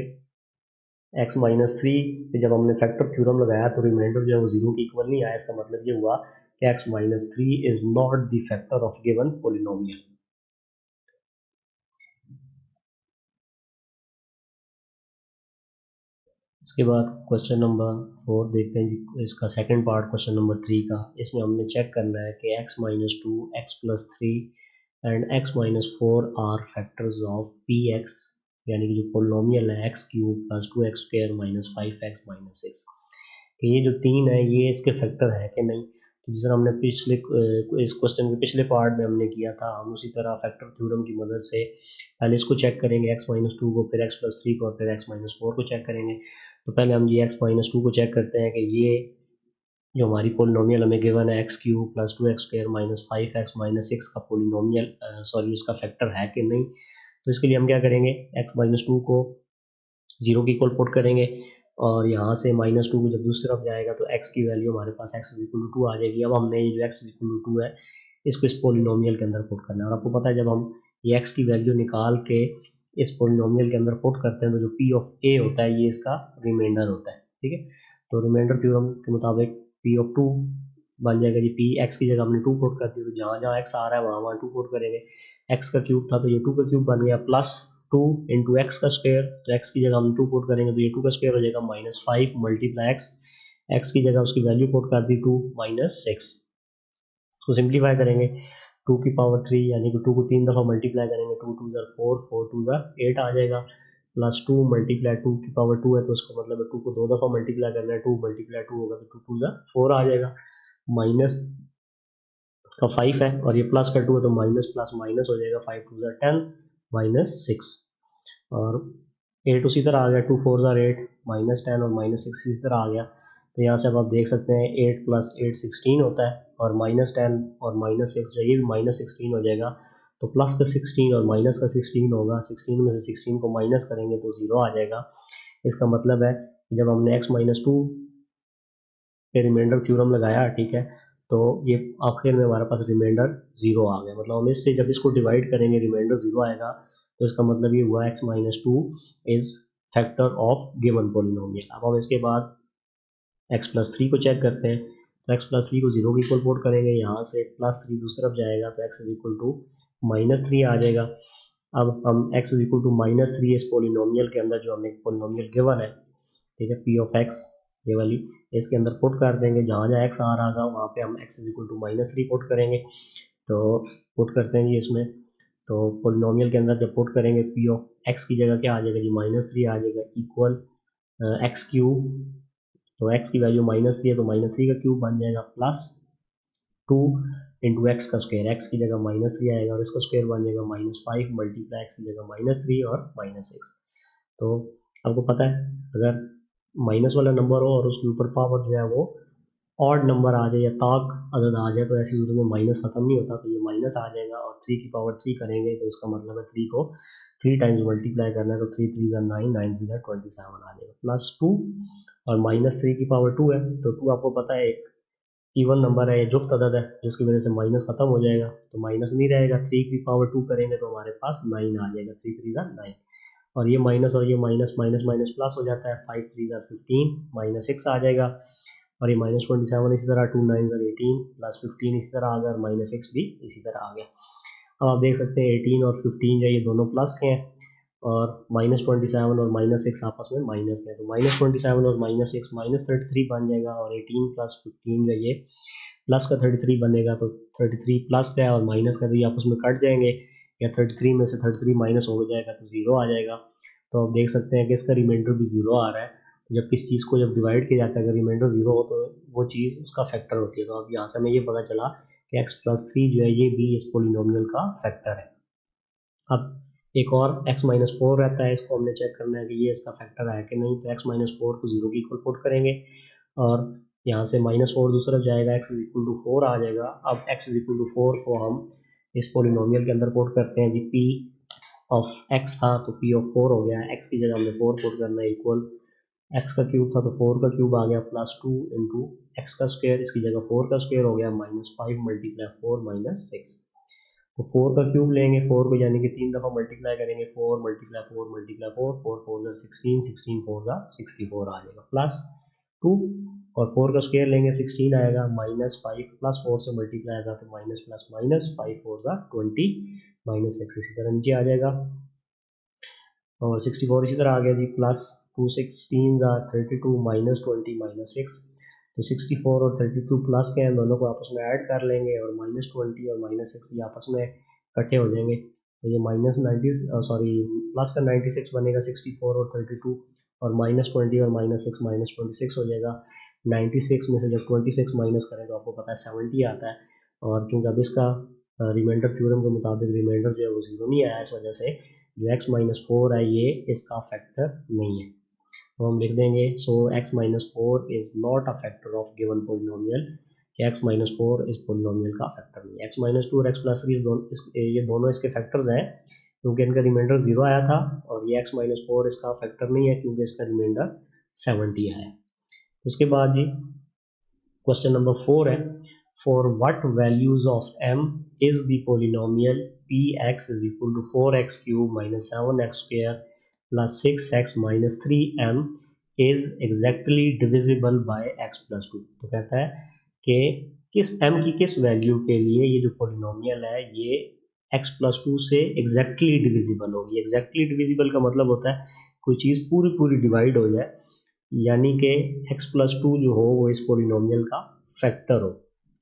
x -3 पे जब हमने फैक्टर थ्योरम लगाया तो रिमाइंडर जो है वो जीरो के इक्वल नहीं आया। इसका मतलब ये हुआ कि x -3 is not the factor of given polynomial. इसके बाद क्वेश्चन नंबर 4 देखते हैं जी, इसका सेकंड पार्ट क्वेश्चन नंबर 3 का। इसमें हमने चेक करना है कि x -2 x + 3 and x -4 are factors of px यानी कि जो पोलिनोमियल है x³ + 2x² - 5x - 6 कि ये जो 3 है ये इसके फैक्टर है कि नहीं। तो जिस तरह हमने पिछले इस क्वेश्चन के पिछले पार्ट में हमने किया था हम उसी तरह फैक्टर थ्योरम की मदद से पहले इसको चेक करेंगे x -2 को, फिर x + 3 को और फिर x -4 को चेक करेंगे। तो पहले हम ये x -2 को चेक करते हैं कि ये जो हमारी पोलिनोमियल हमें गिवन है x³ + 2x² - 5x - 6 का पोलिनोमियल सॉरी उसका फैक्टर है कि नहीं। तो इसके लिए हम क्या करेंगे, x -2 को 0 के इक्वल पुट करेंगे और यहाँ से -2 को जब दूसरी तरफ जाएगा तो x की वैल्यू हमारे पास x = 2 आ जाएगी। अब हमने ये जो x = 2 है इसको इस पोलिनोमियल के अंदर पुट करना है और आपको पता है जब हम ये x की वैल्यू निकाल के इस पोलिनोमियल के अंदर पुट करते हैं तो जो p ऑफ a होता है ये इसका रिमाइंडर होता है। ठीक है, तो रिमाइंडर थ्योरम के मुताबिक p ऑफ 2 बन जाएगा जी, p x की जगह हमने 2 पुट कर दी तो जहाँ जहाँ x आ रहा है वहाँ वहाँ 2 पुट करेंगे। x का क्यूब था तो ये 2 का क्यूब बन गया प्लस 2 इंटू एक्स का स्क्वायर, तो x की जगह हम 2 पुट करेंगे तो ये 2 का स्क्वायर हो जाएगा -5 मल्टीप्लाई x की जगह उसकी वैल्यू पुट कर दी 2 -6। इसको सिंप्लीफाई करेंगे 2 की पावर 3 यानी कि 2 को 3 दफ़ा मल्टीप्लाई करेंगे 2 2 ज़ा 4 4 2 ज़ा 8 आ जाएगा प्लस 2 मल्टीप्लाई 2 की पावर 2 है तो इसका मतलब है 2 को 2 दफ़ा मल्टीप्लाई करना है 2 मल्टीप्लाई 2 होगा तो 2 2 ज़ा 4 आ जाएगा। माइनस का 5 है और ये प्लस का 2 है तो माइनस प्लस माइनस हो जाएगा 5 2 ज़ा 10 -6 और 8 उसी तरह आ गया 2 4 ज़ा 8 -10 और -6 इसी तरह आ गया। तो यहाँ से अब आप देख सकते हैं 8 + 8 16 होता है और -10 और -6 जो ये भी -16 हो जाएगा। तो प्लस का 16 और माइनस का 16 होगा, 16 में से 16 को माइनस करेंगे तो 0 आ जाएगा। इसका मतलब है जब हमने x -2 पे रिमाइंडर थ्योरम लगाया, ठीक है, तो ये आखिर में हमारे पास रिमाइंडर 0 आ गया। मतलब हम इससे जब इसको डिवाइड करेंगे रिमाइंडर 0 आएगा तो इसका मतलब ये हुआ x -2 is factor of given polynomial. अब हम इसके बाद x + 3 को चेक करते हैं तो x + 3 को 0 के इक्वल पुट करेंगे, यहाँ से +3 दूसरी तरफ जाएगा तो x = -3 आ जाएगा। अब हम x = -3 इस पॉलिनोमियल के अंदर जो हमें पॉलिनोमियल गिवन है, ठीक है, p ऑफ x ये वाली इसके अंदर पुट कर देंगे। जहाँ जहाँ x आ रहा था वहाँ पे हम x = -3 पुट करेंगे। तो पुट करते हैं जी इसमें, तो पॉलिनोमियल के अंदर जब पुट करेंगे p ऑफ x की जगह क्या आ जाएगा जी -3 आ जाएगा इक्वल x³ तो x की वैल्यू -3 है तो -3 का क्यूब बन जाएगा प्लस 2 इंटू एक्स का स्क्वायर, एक्स की जगह -3 आएगा और इसका स्क्वायर बन जाएगा -5 मल्टीप्लाई एक्स की जगह -3 और -6। तो आपको पता है अगर माइनस वाला नंबर हो और उसके ऊपर पावर जो है वो ऑड नंबर आ जाए या ताक अदद आ जाए तो ऐसी सूरत में माइनस खत्म नहीं होता तो ये माइनस आ जाएगा और 3 की पावर 3 करेंगे तो इसका मतलब है 3 को 3 टाइम्स मल्टीप्लाई करना है तो 3 3 ज़ा 9 9 ज़ा 27 आ जाएगा प्लस 2 और -3 की पावर 2 है तो 2 आपको पता है एक इवन नंबर है, ये जुफ्त अदद है जिसकी वजह से माइनस खत्म हो जाएगा तो माइनस नहीं रहेगा। 3 की पावर 2 करेंगे तो हमारे पास 9 आ जाएगा, 3 3 ज़ा 9 और ये माइनस और ये माइनस माइनस माइनस प्लस हो जाता है, 5 3 ज़ा 15 -6 आ जाएगा और ये -27 इसी तरह 2 9 ज़ा 18 प्लस 15 इसी तरह आ गया और -6 भी इसी तरह आ गया। अब आप देख सकते हैं 18 और 15 जो ये दोनों प्लस के हैं और -27 और -6 आपस में माइनस है, तो -27 और -6 -33 बन जाएगा, और 18 + 15 जो ये प्लस का 33 बनेगा, तो 33 प्लस का है और माइनस का, तो ये आपस में कट जाएंगे, या 33 में से 33 माइनस हो जाएगा तो 0 आ जाएगा। तो आप देख सकते हैं कि इसका रिमाइंडर भी 0 आ रहा है। जब किस चीज़ को जब डिवाइड किया जाता है, अगर रिमाइंडर 0 हो तो वो चीज़ उसका फैक्टर होती है। तो अब यहाँ से हमें ये पता चला कि x+3 जो है ये भी इस पोलिनोमियल का फैक्टर है। अब एक और x-4 रहता है, इसको हमने चेक करना है कि ये इसका फैक्टर है कि नहीं। तो x-4 को 0 के इक्वल पुट करेंगे, और यहाँ से -4 दूसरा जाएगा, x = 4 आ जाएगा। अब x = 4 को हम इस पोलिनोमियल के अंदर पुट करते हैं जी। p ऑफ x था तो p ऑफ 4 हो गया, x की जगह हमने 4 पुट करना है, इक्वल x का क्यूब था तो 4 का क्यूब आ गया, +2 इंटू एक्स का स्क्वायर, इसकी जगह 4 का स्क्वायर हो गया, -5 × 4 - 6। तो 4 का क्यूब लेंगे, 4 को यानी कि 3 दफ़ा मल्टीप्लाई करेंगे, 4 × 4 × 4, 4 4 16, 16 4 64 आ जाएगा, +2, और 4 का स्क्वायर लेंगे 16 आएगा, -5 + 4 से मल्टीप्लाई आएगा तो माइनस प्लस माइनस, 5 4 20, -6 इसी तरह नीचे आ जाएगा, और 64 इसी तरह आ गया जी, +2 16 32, -20 -6। तो 64 और 32 प्लस के हैं, दोनों को आपस में ऐड कर लेंगे, और -20 और -6 ये आपस में इकट्ठे हो जाएंगे, तो ये प्लस का 96 बनेगा 64 और 32, और -20 और -6 -26 हो जाएगा। 96 में से जब 26 माइनस करें तो आपको पता है 70 आता है, और चूँकि अब इसका रिमाइंडर थ्योरम के मुताबिक रिमाइंडर जो है वो 0 नहीं आया, इस वजह से जो x-4 है ये इसका फैक्टर नहीं है। तो हम लिख देंगे सो x-4 is not a factor of given polynomial, कि x-4 इस पोलिनोमियल का फैक्टर नहीं है। x-2 और x+3 ये दोनों इसके फैक्टर्स हैं, क्योंकि इनका रिमाइंडर 0 आया था, और ये x-4 इसका फैक्टर नहीं है क्योंकि इसका रिमाइंडर 70 आया है। उसके बाद जी क्वेश्चन नंबर 4 है, for what values of m is the polynomial px = 4x³ - 7x² + 6x - 3m is exactly divisible bye x+2। तो कहता है कि किस m की किस वैल्यू के लिए ये जो पोलिनोमियल है ये x+2 से एग्जैक्टली डिविजिबल होगी। एग्जैक्टली डिविजिबल का मतलब होता है कोई चीज़ पूरी पूरी डिवाइड हो जाए, यानी कि x+2 जो हो वो इस पोलिनोमियल का फैक्टर हो,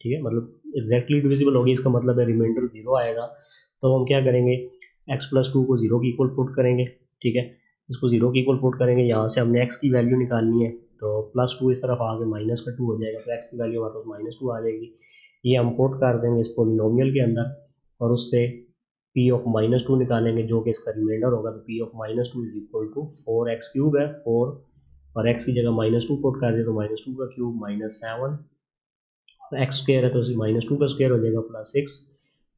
ठीक है। मतलब एग्जैक्टली डिविजिबल होगी, इसका मतलब है रिमाइंडर 0 आएगा। तो हम क्या करेंगे, x+2 को 0 के इक्वल पुट करेंगे, ठीक है। इसको 0 के इक्वल पुट करेंगे, यहाँ से हमने x की वैल्यू निकालनी है, तो +2 इस तरफ आगे -2 हो जाएगा, तो x की वैल्यू हमारे पास -2 आ जाएगी। ये हम पुट कर देंगे इस पोलिनोमियल के अंदर, और उससे p ऑफ -2 निकालेंगे जो कि इसका रिमाइंडर होगा। तो p ऑफ -2 = 4x³ है, 4 और x की जगह -2 पुट कर दिया तो -2 का क्यूब -7, x² है तो उसी -2 का स्क्वायर हो जाएगा, +6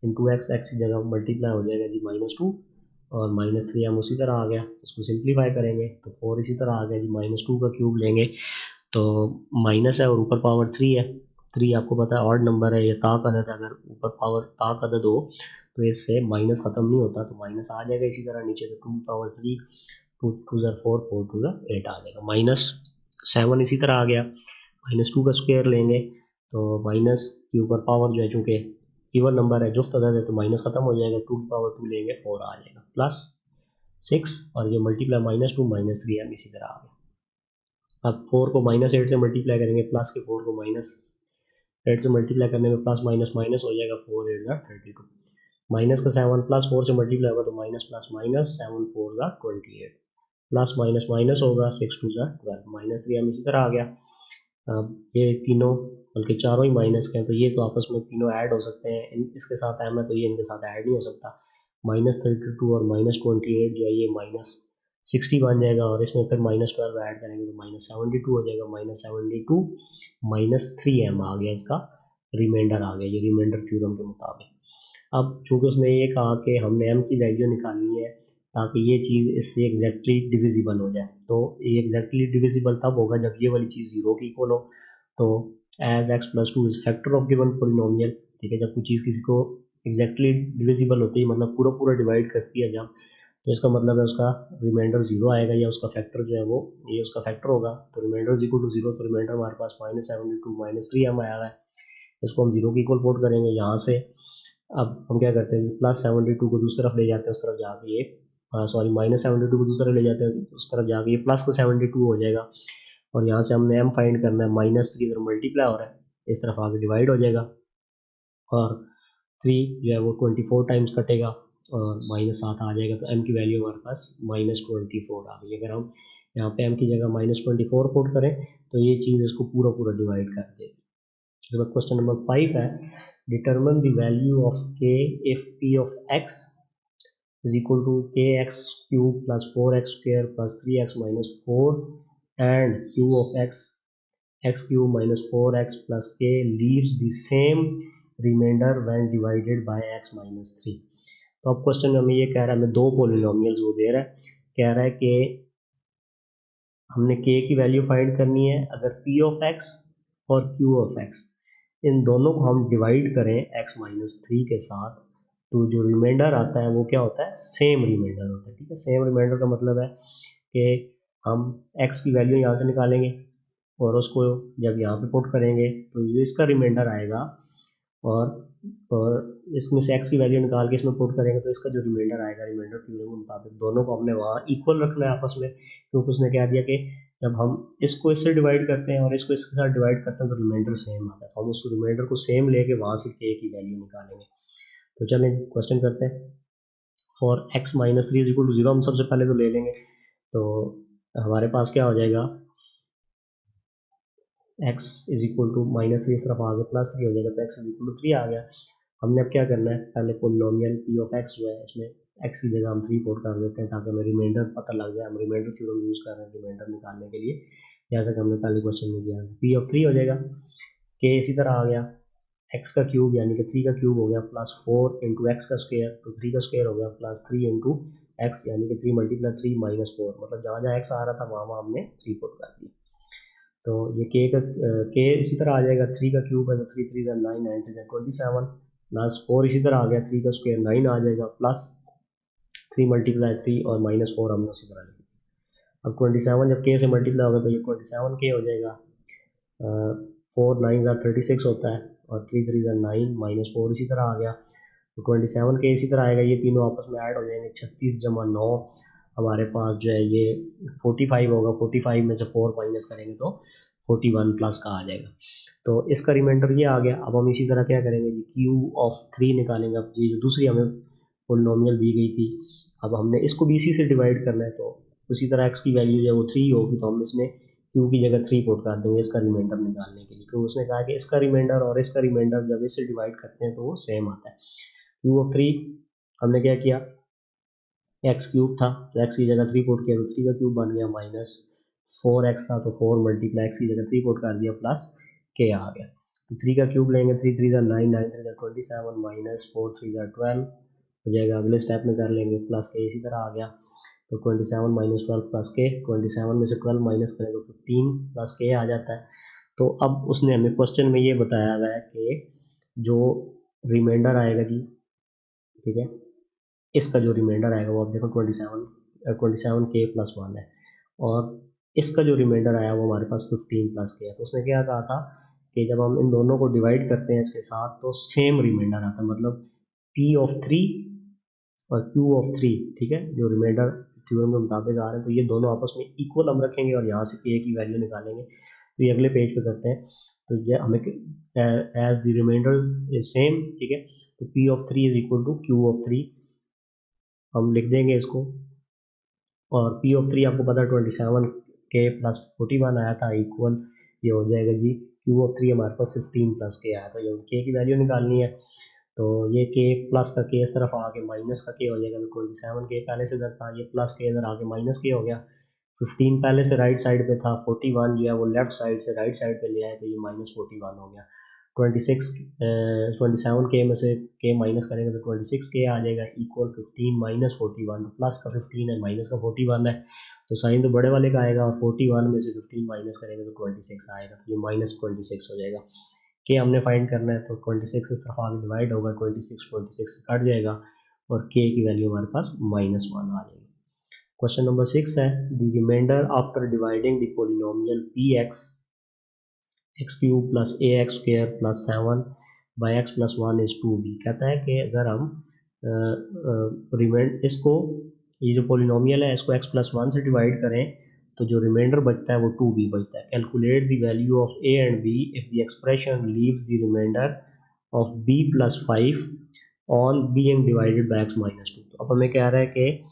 इंटू x की जगह मल्टीप्लाई हो जाएगा जी -2, और -3 हम उसी तरह आ गया। इसको सिंप्लीफाई करेंगे तो 4 इसी तरह आ गया जी, -2 का क्यूब लेंगे तो माइनस है और ऊपर पावर 3 है। 3 आपको पता है ऑड नंबर है, ये ताक अदद है, अगर ऊपर पावर ताक अदद हो तो इससे माइनस ख़त्म नहीं होता, तो माइनस आ जाएगा इसी तरह नीचे, तो 2 पावर 3, 2 2 4, 4 2 8 आ जाएगा, -7 इसी तरह आ गया। -2 का स्क्वायर लेंगे तो माइनस के ऊपर पावर जो है चूँकि इवन नंबर है, जुफ्त अदद है, तो माइनस ख़त्म हो जाएगा, 2 की पावर 2 लेंगे 4 आ जाएगा, +6, और ये मल्टीप्लाई -2 -3 हम इसी तरह आ गया। अब 4 को -8 से मल्टीप्लाई करेंगे, प्लस के 4 को -8 से मल्टीप्लाई करने में प्लस माइनस माइनस हो जाएगा, 4 8 32, माइनस का 7 + 4 से मल्टीप्लाई होगा तो minus plus minus, 7 4 28, plus minus minus होगा, 6 2 12, -3 हम इसी तरह आ गया। अब ये तीनों बल्कि चारों ही माइनस के हैं, तो ये तो आपस में तीनों ऐड हो सकते हैं, इसके साथ m है तो ये इनके साथ ऐड नहीं हो सकता। -32 और -28 जो है ये -60 बन जाएगा, और इसमें फिर -12 ऐड करेंगे तो -72 हो जाएगा, -72 -3m आ गया, इसका रिमाइंडर आ गया, ये रिमाइंडर थ्योरम के मुताबिक। अब चूँकि उसने ये कहा कि हमने m की वैल्यू निकालनी है ताकि ये चीज़ इससे एग्जैक्टली डिविजिबल हो जाए, तो ये एग्जैक्टली डिविजिबल तब होगा जब ये वाली चीज़ 0 की इक्वल हो। तो as x+2 is factor of given polynomial, ठीक है, जब कोई चीज़ किसी को एग्जैक्टली डिविजिबल होती है, मतलब पूरा पूरा डिवाइड करती है जब, तो इसका मतलब है उसका रिमाइंडर 0 आएगा, या उसका फैक्टर जो है वो ये उसका फैक्टर होगा। तो रिमाइंडर = 0, तो रिमाइंडर हमारे पास -72 -3m आया है, इसको हम 0 की इक्वल पुट करेंगे यहाँ से। अब हम क्या करते हैं, +72 को दूसरी तरफ ले जाते हैं, उस तरफ जाके ये सॉरी -72 को दूसरी ले जाते हैं तो उस तरफ जाके ये प्लस को 72 हो जाएगा, और यहाँ से हमने m फाइंड करना है, -3 इधर मल्टीप्लाई हो रहा है इस तरफ आगे डिवाइड हो जाएगा, और 3 जो है वो 24 टाइम्स कटेगा और -7 आ जाएगा, तो m की वैल्यू हमारे पास -24 आ गई। अगर हम यहाँ पे m की जगह -24 पुट करें तो ये चीज़ इसको पूरा पूरा डिवाइड कर देगी। तो क्वेश्चन नंबर 5 है, determine the value of k if p of x is equal to kx cube plus 4x square plus 3x minus 4 and q of x cube minus 4x plus k leaves the same remainder when divided by x minus 3। तो अब question में हमें ये कह रहा है, हमें दो पोलिनोमियल्स वो दे रहा है, कह रहा है कि हमने k की वैल्यू फाइंड करनी है अगर p ऑफ x और q ऑफ x इन दोनों को हम डिवाइड करें x माइनस 3 के साथ, तो जो रिमाइंडर आता है वो क्या होता है, सेम रिमाइंडर होता है। ठीक है, सेम रिमाइंडर का मतलब है कि हम x की वैल्यू यहाँ से निकालेंगे और उसको जब यहाँ पे पुट करेंगे तो ये इसका रिमाइंडर आएगा, और इसमें से x की वैल्यू निकाल के इसमें पुट करेंगे तो इसका जो रिमाइंडर आएगा, रिमाइंडर थ्योरम के मुताबिक दोनों को हमने वहाँ इक्वल रखना है आपस में, क्योंकि उसने कह दिया कि जब हम इसको इससे डिवाइड करते हैं और इसको इसके साथ डिवाइड करते हैं तो रिमाइंडर सेम आता है, तो हम उस रिमाइंडर को सेम लेके वहाँ से k की वैल्यू निकालेंगे। तो चलें क्वेश्चन करते हैं। For x minus 3 is equal to 0 हम सबसे पहले तो ले लेंगे, तो हमारे पास क्या हो जाएगा, x इज इक्वल टू -3 इस तरफ आ गया +3 हो जाएगा, तो x इज इक्वल टू 3 आ गया। हमने अब क्या करना है, पहले पोलिनोमियल p ऑफ x जो है इसमें x की जगह हम 3 पुट कर देते हैं ताकि हमें रिमाइंडर पता लग जाए। हम रिमाइंडर थ्योरम यूज़ कर रहे हैं रिमाइंडर निकालने के लिए, जैसा कि हमने पहले क्वेश्चन में किया। p ऑफ 3 हो जाएगा, k इसी तरह आ गया, x का क्यूब यानी कि 3 का क्यूब हो गया +4 इंटू एक्स का स्क्वायर, तो 3 का स्क्वायर हो गया +3 इंटू एक्स यानी कि 3 मल्टीप्लाई 3 -4, मतलब जहाँ जहाँ x आ रहा था वहाँ हमने 3 पुट कर दिया। तो ये k इसी तरह आ जाएगा, 3 का क्यूब है तो 3 3 9 9 3 27 +4 इसी तरह आ गया, 3 का स्क्वायर 9 आ जाएगा, प्लस 3 मल्टीप्लाई 3 और -4 हमने उसी तरह लिखा। अब 27 जब k से मल्टीप्लाई होगा तो ये 27k हो जाएगा, 4 9 36 होता है और 3 3 9 -4 इसी तरह आ गया, तो 27k इसी तरह आएगा, ये तीनों आपस में ऐड हो जाएंगे, 36 जमा 9 हमारे पास जो है ये 45 होगा, 45 में से 4 माइनस करेंगे तो 41 प्लस का आ जाएगा। तो इसका रिमाइंडर ये आ गया। अब हम इसी तरह क्या करेंगे जी, q ऑफ 3 निकालेंगे। अब ये जो दूसरी हमें पोलिनोमियल दी गई थी, अब हमने इसको भी इसी से डिवाइड करना है, तो उसी तरह x की वैल्यू जो है वो 3 होगी, तो हम इसमें q की जगह 3 पुट कर देंगे इसका रिमाइंडर निकालने के लिए, क्योंकि उसने कहा कि इसका रिमाइंडर और इसका रिमाइंडर जब इससे डिवाइड करते हैं तो वो सेम आता है। q ऑफ 3 हमने क्या किया, एक्स क्यूब था तो एक्स की जगह 3 पुट किया तो 3 का क्यूब बन गया, -4x था तो 4 मल्टीप्लाई एक्स की जगह 3 पुट कर दिया प्लस k आ गया। तो 3 का क्यूब लेंगे, 3 3 9 9 3 27 -4 3 12 हो जाएगा। अगले स्टेप में कर लेंगे प्लस के इसी तरह आ गया, तो 27 -12 प्लस के, 27 में से 12 माइनस करें तो 15 प्लस के आ जाता है। तो अब उसने हमें क्वेश्चन में ये बताया हुआ है कि जो रिमाइंडर आएगा जी, ठीक है, इसका जो रिमाइंडर आएगा वो आप देखो 27k प्लस 1 है, और इसका जो रिमाइंडर आया वो हमारे पास 15 प्लस के है। तो उसने क्या कहा था कि जब हम इन दोनों को डिवाइड करते हैं इसके साथ तो सेम रिमाइंडर आता है, मतलब p ऑफ 3 और q ऑफ 3, ठीक है, जो रिमाइंडर थ्योरम के मुताबिक आ रहे हैं, तो ये दोनों आपस में इक्वल हम रखेंगे और यहाँ से k की वैल्यू निकालेंगे। तो ये अगले पेज पे करते हैं। तो ये हमें as the remainder is same, ठीक है, तो p of 3 is equal to q of 3 हम लिख देंगे इसको, और p ऑफ 3 आपको पता है 27k प्लस 41 आया था इक्वल, ये हो जाएगा जी q ऑफ 3 हमारे पास 15 प्लस k आया था। जब k की वैल्यू निकालनी है तो ये k प्लस का k इस तरफ आके माइनस का k हो जाएगा, तो 27k पहले से इधर था, ये प्लस k इधर आके माइनस k हो गया, 15 पहले से राइट साइड पे था, 41 जो है वो लेफ्ट साइड से राइट साइड पे ले आए तो ये -41 हो गया। 27k में से k माइनस करेंगे तो 26k आ जाएगा इक्वल 15 -41, तो प्लस का 15 है माइनस का 41 है, तो साइन तो बड़े वाले का आएगा, और 41 में से 15 माइनस करेंगे तो 26 आएगा, तो ये -26 हो जाएगा। k हमने फाइंड करना है तो 26 इस तरफ आगे डिवाइड होगा, 26 से कट जाएगा और k की वैल्यू हमारे पास -1 आ जाएगी। क्वेश्चन नंबर 6 है, the remainder after dividing the polynomial px x cube plus A X square plus 7 by X plus 1 is 2b। कहता है कि अगर हम इसको ये जो पोलिनोमियल है इसको x+1 से डिवाइड करें तो जो रिमाइंडर बचता है वो 2b बचता है। Calculate the value of a and b if the expression leave the remainder of b+5 on being divided by x-2। तो अब हमें कह रहा है कि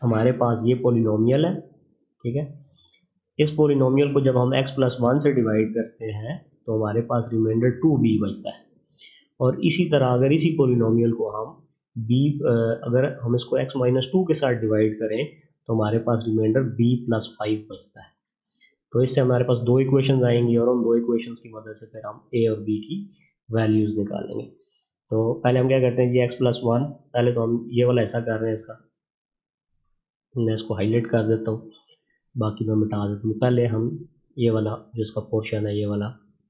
हमारे पास ये पोलिनोमियल है, ठीक है। इस पोलिनोमियल को जब हम x+1 से डिवाइड करते हैं तो हमारे पास रिमाइंडर 2b बचता है। और इसी तरह अगर इसी पोलिनोमियल को हम अगर हम इसको x-2 के साथ डिवाइड करें तो हमारे पास रिमाइंडर b+5 बचता है। तो इससे हमारे पास दो इक्वेशंस आएंगी और उन दो इक्वेशंस की मदद से फिर हम a और b की वैल्यूज निकालेंगे। तो पहले हम क्या करते हैं जी x+1, पहले तो हम ये वाला ऐसा कर रहे हैं, इसका मैं इसको हाईलाइट कर देता हूँ, बाकी मैं मिटा देता हूँ। पहले हम ये वाला जो इसका पोर्शन है ये वाला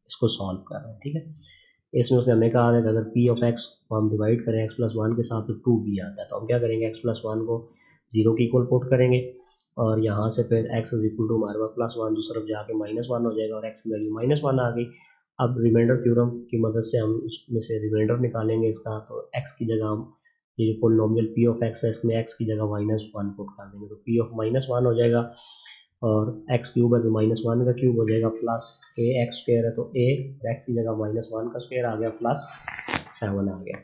इसको सॉल्व कर रहे हैं, ठीक है। इसमें उसने हमें कहा है कि अगर p ऑफ x को हम डिवाइड करें x+1 के साथ तो 2b आता है। तो हम क्या करेंगे, x+1 को 0 के इक्वल पुट करेंगे और यहाँ से फिर x इज इक्वल टू हमारे पास +1 दूसरी तरफ जाके -1 हो जाएगा और x की वैल्यू -1 आ गई। अब रिमाइंडर थ्योरम की मदद से हम उसमें से रिमाइंडर निकालेंगे इसका। तो x की जगह हम ये जो पोलिनोमियल p ऑफ x है इसमें x की जगह -1 पुट कर देंगे तो p ऑफ -1 हो जाएगा और x क्यूब है तो -1 का क्यूब हो जाएगा प्लस a x स्क्वायर है तो a x की जगह -1 का स्क्वायर आ गया प्लस 7 आ गया।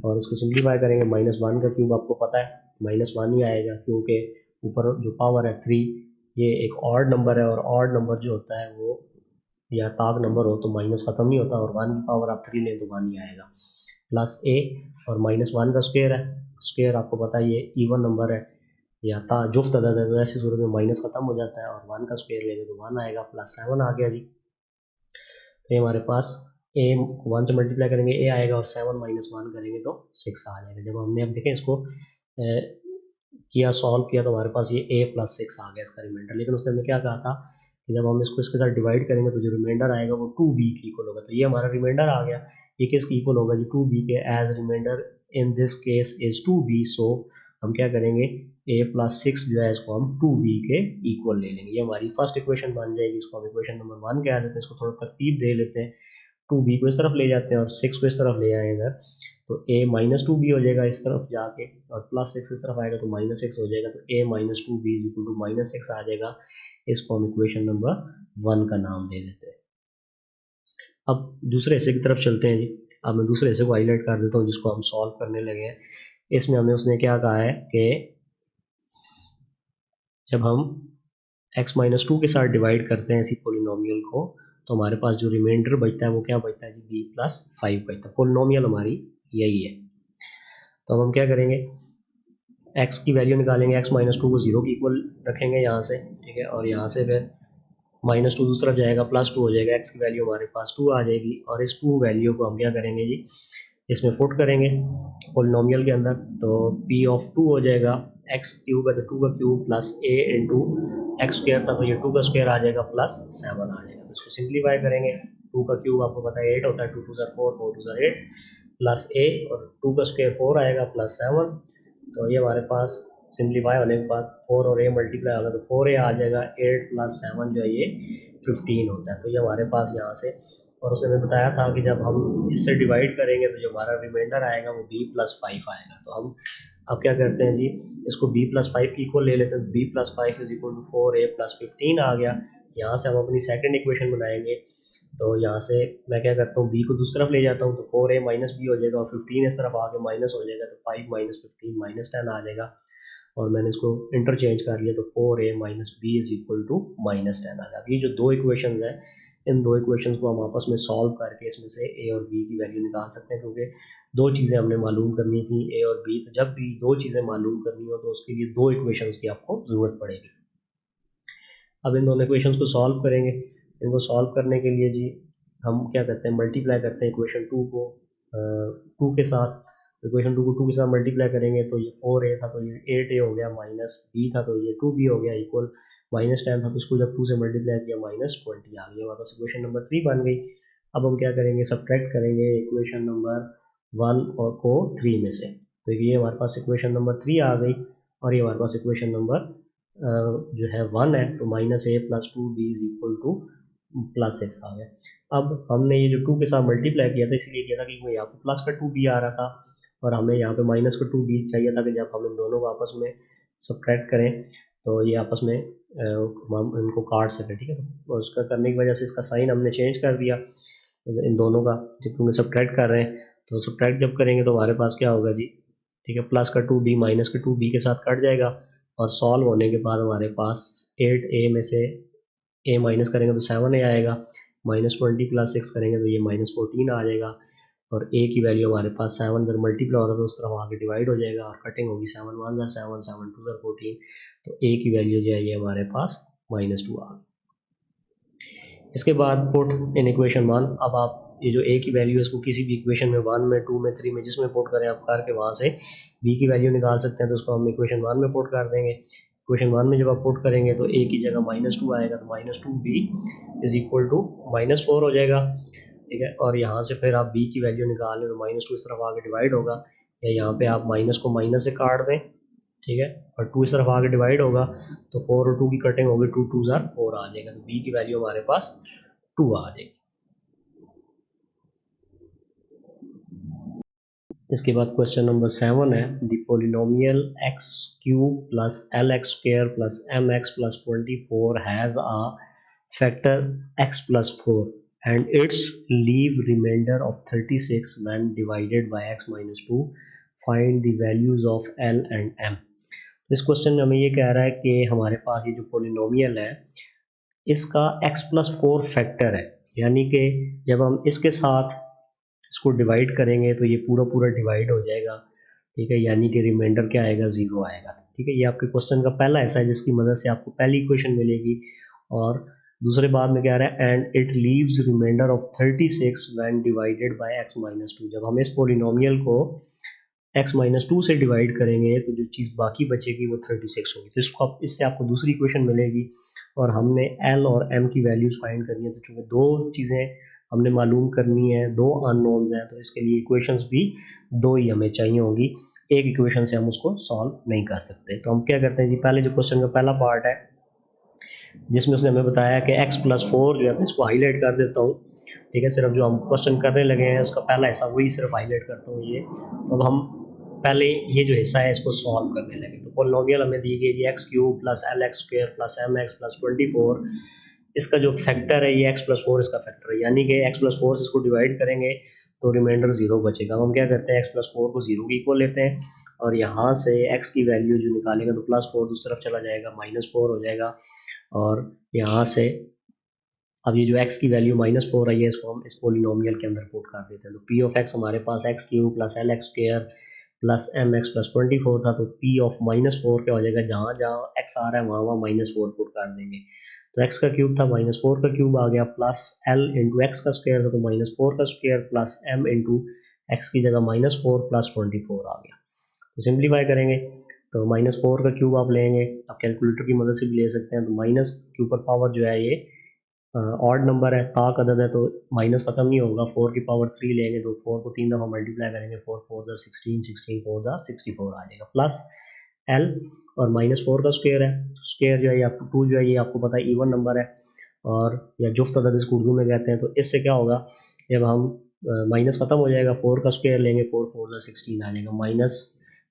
और इसको सिंप्लीफाई करेंगे, -1 का क्यूब आपको पता है -1 ही आएगा क्योंकि ऊपर जो पावर है 3 ये एक ऑड नंबर है और ऑड नंबर जो होता है वो या ताक नंबर हो तो माइनस ख़त्म नहीं होता और 1 की पावर आप 3 लें तो 1 ही आएगा प्लस a और -1 का स्क्वायर है। स्क्वायर आपको पता है ये इवन नंबर है या ता जुफ्त अदद है तो ऐसी सूरत में माइनस ख़त्म हो जाता है और 1 का स्क्वायर लेंगे तो 1 आएगा प्लस 7 आ गया जी। तो ये हमारे पास a 1 से मल्टीप्लाई करेंगे a आएगा और 7 -1 करेंगे तो 6 आ जाएगा। जब हमने अब देखें इसको किया सॉल्व किया तो हमारे पास ये a + 6 आ गया इसका रिमाइंडर। लेकिन उसने हमें क्या कहा था कि जब हम इसको इसके साथ डिवाइड करेंगे तो जो रिमाइंडर आएगा वो 2b की इक्वल होगा। तो ये हमारा रिमाइंडर आ गया, ये किसकी इक्वल होगा जी 2b के। As remainder in this case is 2b, so हम क्या करेंगे a + 6 जो है इसको हम 2b के इक्वल ले लेंगे। ये हमारी फर्स्ट इक्वेशन बन जाएगी, इसको हम इक्वेशन नंबर 1 कह देते हैं। इसको थोड़ा तरतीब दे लेते हैं, 2b को इस तरफ ले जाते हैं और 6 को इस तरफ ले आए इधर तो a -2b हो जाएगा इस तरफ जाके और +6 इस तरफ आएगा तो -6 हो जाएगा। तो a -2b is equal to -6 आ जाएगा। इसको हम इक्वेशन नंबर 1 का नाम दे देते हैं। अब दूसरे हिस्से की तरफ चलते हैं जी। अब मैं दूसरे हिस्से को हाईलाइट कर देता हूँ जिसको हम सॉल्व करने लगे हैं। इसमें हमें उसने क्या कहा है कि जब हम x-2 के साथ डिवाइड करते हैं इसी पोलिनोमियल को तो हमारे पास जो रिमाइंडर बचता है वो क्या बचता है जी b+5 बचता है। पोलिनोमियल हमारी यही है। तो अब हम क्या करेंगे, x की वैल्यू निकालेंगे, x-2 को 0 की इक्वल रखेंगे यहाँ से, ठीक है। और यहाँ से फिर -2 दूसरा जाएगा +2 हो जाएगा, x की वैल्यू हमारे पास 2 आ जाएगी और इस 2 वैल्यू को हम क्या करेंगे जी इसमें पुट करेंगे पोलिनोमियल के अंदर। तो p ऑफ 2 हो जाएगा, x क्यूब है तो 2 का cube plus a into x square था तो ये 2 का स्क्वायर आ जाएगा प्लस 7 आ जाएगा। तो इसको सिंप्लीफाई करेंगे, 2 का क्यूब आपको पता है 8 होता है, 2 2 4 4 4 2 8 प्लस a और 2 का स्क्वायर 4 आएगा प्लस 7। तो ये हमारे पास सिंप्लीफाई होने के बाद 4 और a मल्टीप्लाई होगा तो 4a आ जाएगा, 8 + 7 जो है ये 15 होता है। तो ये हमारे पास यहाँ से, और उसने हमें बताया था कि जब हम इससे डिवाइड करेंगे तो जो हमारा रिमाइंडर आएगा वो b+5 आएगा। तो हम अब क्या करते हैं जी इसको b+5 की इक्वल ले लेते हैं। b+5 is equal to 4a + 15 आ गया। यहाँ से हम अपनी सेकंड इक्वेशन बनाएंगे। तो यहाँ से मैं क्या करता हूँ b को दूसरी तरफ ले जाता हूँ तो 4a - b हो जाएगा और 15 इस तरफ आके माइनस हो जाएगा तो 5 - 15 -10 आ जाएगा। और मैंने इसको इंटरचेंज कर लिया तो 4a - b is equal to -10 आ गया। अब ये जो दो इक्वेशंस हैं इन दो इक्वेशंस को हम आपस में सॉल्व करके इसमें से a और b की वैल्यू निकाल सकते हैं, क्योंकि दो चीज़ें हमने मालूम करनी थी a और b। तो जब भी दो चीज़ें मालूम करनी हो तो उसके लिए दो इक्वेशंस की आपको ज़रूरत पड़ेगी। अब इन दोनों इक्वेशंस को सॉल्व करेंगे। इनको सॉल्व करने के लिए जी हम क्या करते हैं, मल्टीप्लाई करते हैं इक्वेशन 2 को 2 के साथ। इक्वेशन 2 को 2 के साथ मल्टीप्लाई करेंगे तो ये 4a था तो ये 8a हो गया, माइनस b था तो ये 2b हो गया, इक्वल -10 था तो इसको जब 2 से मल्टीप्लाई किया -20 आ गई। हमारे पास इक्वेशन नंबर 3 बन गई। अब हम क्या करेंगे, सब्ट्रैक्ट करेंगे इक्वेशन नंबर 1 और को 3 में से। तो ये हमारे पास इक्वेशन नंबर 3 आ गई और ये हमारे पास इक्वेशन नंबर जो है 1 है। तो -a + 2b is equal to +6 आ गया। अब हमने ये जो 2 के साथ मल्टीप्लाई किया था इसलिए किया था कि यहाँ पे प्लस का 2b आ रहा था और हमें यहाँ पे माइनस का 2b चाहिए था कि जब हम इन दोनों को आपस में सब्ट्रैक्ट करें तो ये आपस में हम इनको काट सकें, ठीक है। तो उसका करने की वजह से इसका साइन हमने चेंज कर दिया इन दोनों का, जब हम सब्ट्रैक्ट कर रहे हैं तो सब्ट्रैक्ट जब करेंगे तो हमारे पास क्या होगा जी, ठीक है, प्लस का 2b माइनस का 2b के साथ कट जाएगा और सॉल्व होने के बाद हमारे पास 8a में से a माइनस करेंगे तो 7a आएगा, -20 + 6 करेंगे तो ये -14 आ जाएगा और a की वैल्यू हमारे पास 7 अगर मल्टीप्लाई हो रहा है तो उस तरफ आगे डिवाइड हो जाएगा और कटिंग होगी 7 1 ज़ा 7 7 2 ज़ा 14, तो a की वैल्यू जो है ये हमारे पास -2 आ गई। इसके बाद पुट इन इक्वेशन 1, अब आप ये जो a की वैल्यू है इसको किसी भी इक्वेशन में 1 में 2 में 3 में जिसमें पुट करें आप करके वहाँ से b की वैल्यू निकाल सकते हैं, तो उसको हम इक्वेशन 1 में पुट कर देंगे। इक्वेशन 1 में जब आप पुट करेंगे तो a की जगह -2 आएगा तो -2b इज इक्वल टू -4 हो जाएगा, ठीक है। और यहाँ से फिर आप b की वैल्यू निकाल लें तो -2 इस तरफ आगे डिवाइड होगा, या यहाँ पे आप माइनस को माइनस से काट दें, ठीक है, और 2 इस तरफ आगे डिवाइड होगा तो 4 और 2 की कटिंग होगी, 2 2 ज़ा 4 आ जाएगा, तो b की वैल्यू हमारे पास 2 आ जाएगी। इसके बाद क्वेश्चन नंबर 7 है, the polynomial X cube plus L X square plus M X plus 24 has a factor x plus 4 and its leave remainder of 36 when divided by x minus 2, find the values of L and M। इस question में हमें ये कह रहा है कि हमारे पास ये जो पोलिनोमियल है इसका x प्लस 4 फैक्टर है, यानी कि जब हम इसके साथ इसको डिवाइड करेंगे तो ये पूरा पूरा डिवाइड हो जाएगा, ठीक है, यानी कि रिमाइंडर क्या आएगा, 0 आएगा, ठीक है। ये आपके क्वेश्चन का पहला ऐसा है जिसकी मदद से आपको पहली इक्वेशन मिलेगी। और दूसरे बात में कह रहा है and it leaves remainder of 36 when divided by x minus 2, जब हम इस पोलिनोमियल को x माइनस 2 से डिवाइड करेंगे तो जो चीज़ बाकी बचेगी वो 36 होगी, तो इसको इससे आपको दूसरी इक्वेशन मिलेगी। और हमने l और m की वैल्यूज़ फाइंड करनी है, तो चूँकि दो चीज़ें हमने मालूम करनी है, दो अननोन्स हैं, तो इसके लिए इक्वेशंस भी दो ही हमें चाहिए होगी, एक इक्वेशन से हम उसको सॉल्व नहीं कर सकते। तो हम क्या करते हैं जी, पहले जो क्वेश्चन का पहला पार्ट है जिसमें उसने हमें बताया कि x प्लस 4 जो है, मैं इसको हाईलाइट कर देता हूँ, ठीक है, सिर्फ जो हम क्वेश्चन करने लगे हैं उसका पहला हिस्सा वही सिर्फ हाईलाइट करता हूँ ये। तो अब हम पहले ये जो हिस्सा है इसको सॉल्व करने लगे, तो पोलिनोमियल हमें दी गई है X cube plus L X square plus M X plus 24, इसका जो फैक्टर है ये x प्लस 4 इसका फैक्टर है, यानी कि x प्लस 4 से इसको डिवाइड करेंगे तो रिमाइंडर 0 बचेगा। हम क्या करते हैं x प्लस 4 को 0 के इक्वल लेते हैं और यहाँ से x की वैल्यू जो निकालेंगे तो प्लस 4 दूसरी तरफ चला जाएगा, -4 हो जाएगा, और यहाँ से अब ये जो x की वैल्यू -4 आई है इसको हम इस पोलिनोमियल के अंदर पुट कर देते हैं, तो p ऑफ x हमारे पास x cube plus L X square plus M X plus 24 था, तो p ऑफ -4 क्या हो जाएगा, जहाँ जहाँ x आ रहा है वहाँ वहाँ -4 पुट कर देंगे, तो x का क्यूब था -4 का क्यूब आ गया प्लस l इंटू एक्स का स्क्वायर था तो -4 का square plus m into x की जगह -4 प्लस 24 आ गया। तो सिंप्लीफाई करेंगे तो -4 का क्यूब आप लेंगे, आप कैलकुलेटर की मदद से भी ले सकते हैं, तो माइनस के ऊपर पावर जो है ये ऑड नंबर है, ताक अदद है, तो माइनस खत्म नहीं होगा, 4 की पावर 3 लेंगे तो 4 को 3 दफ़ा मल्टीप्लाई करेंगे, 4 4 ज़ा 16 16 4 ज़ा 64 आ जाएगा, प्लस एल और -4 का स्क्वायर है, स्क्वायर जो है ये आपको 2 जो है ये आपको पता है इवन नंबर है और या जुफ्त अदद इसको उर्दू में कहते हैं, तो इससे क्या होगा जब हम माइनस ख़त्म हो जाएगा, 4 का स्क्वायर लेंगे 4 4 ज़ा 16 आ जाएगा, माइनस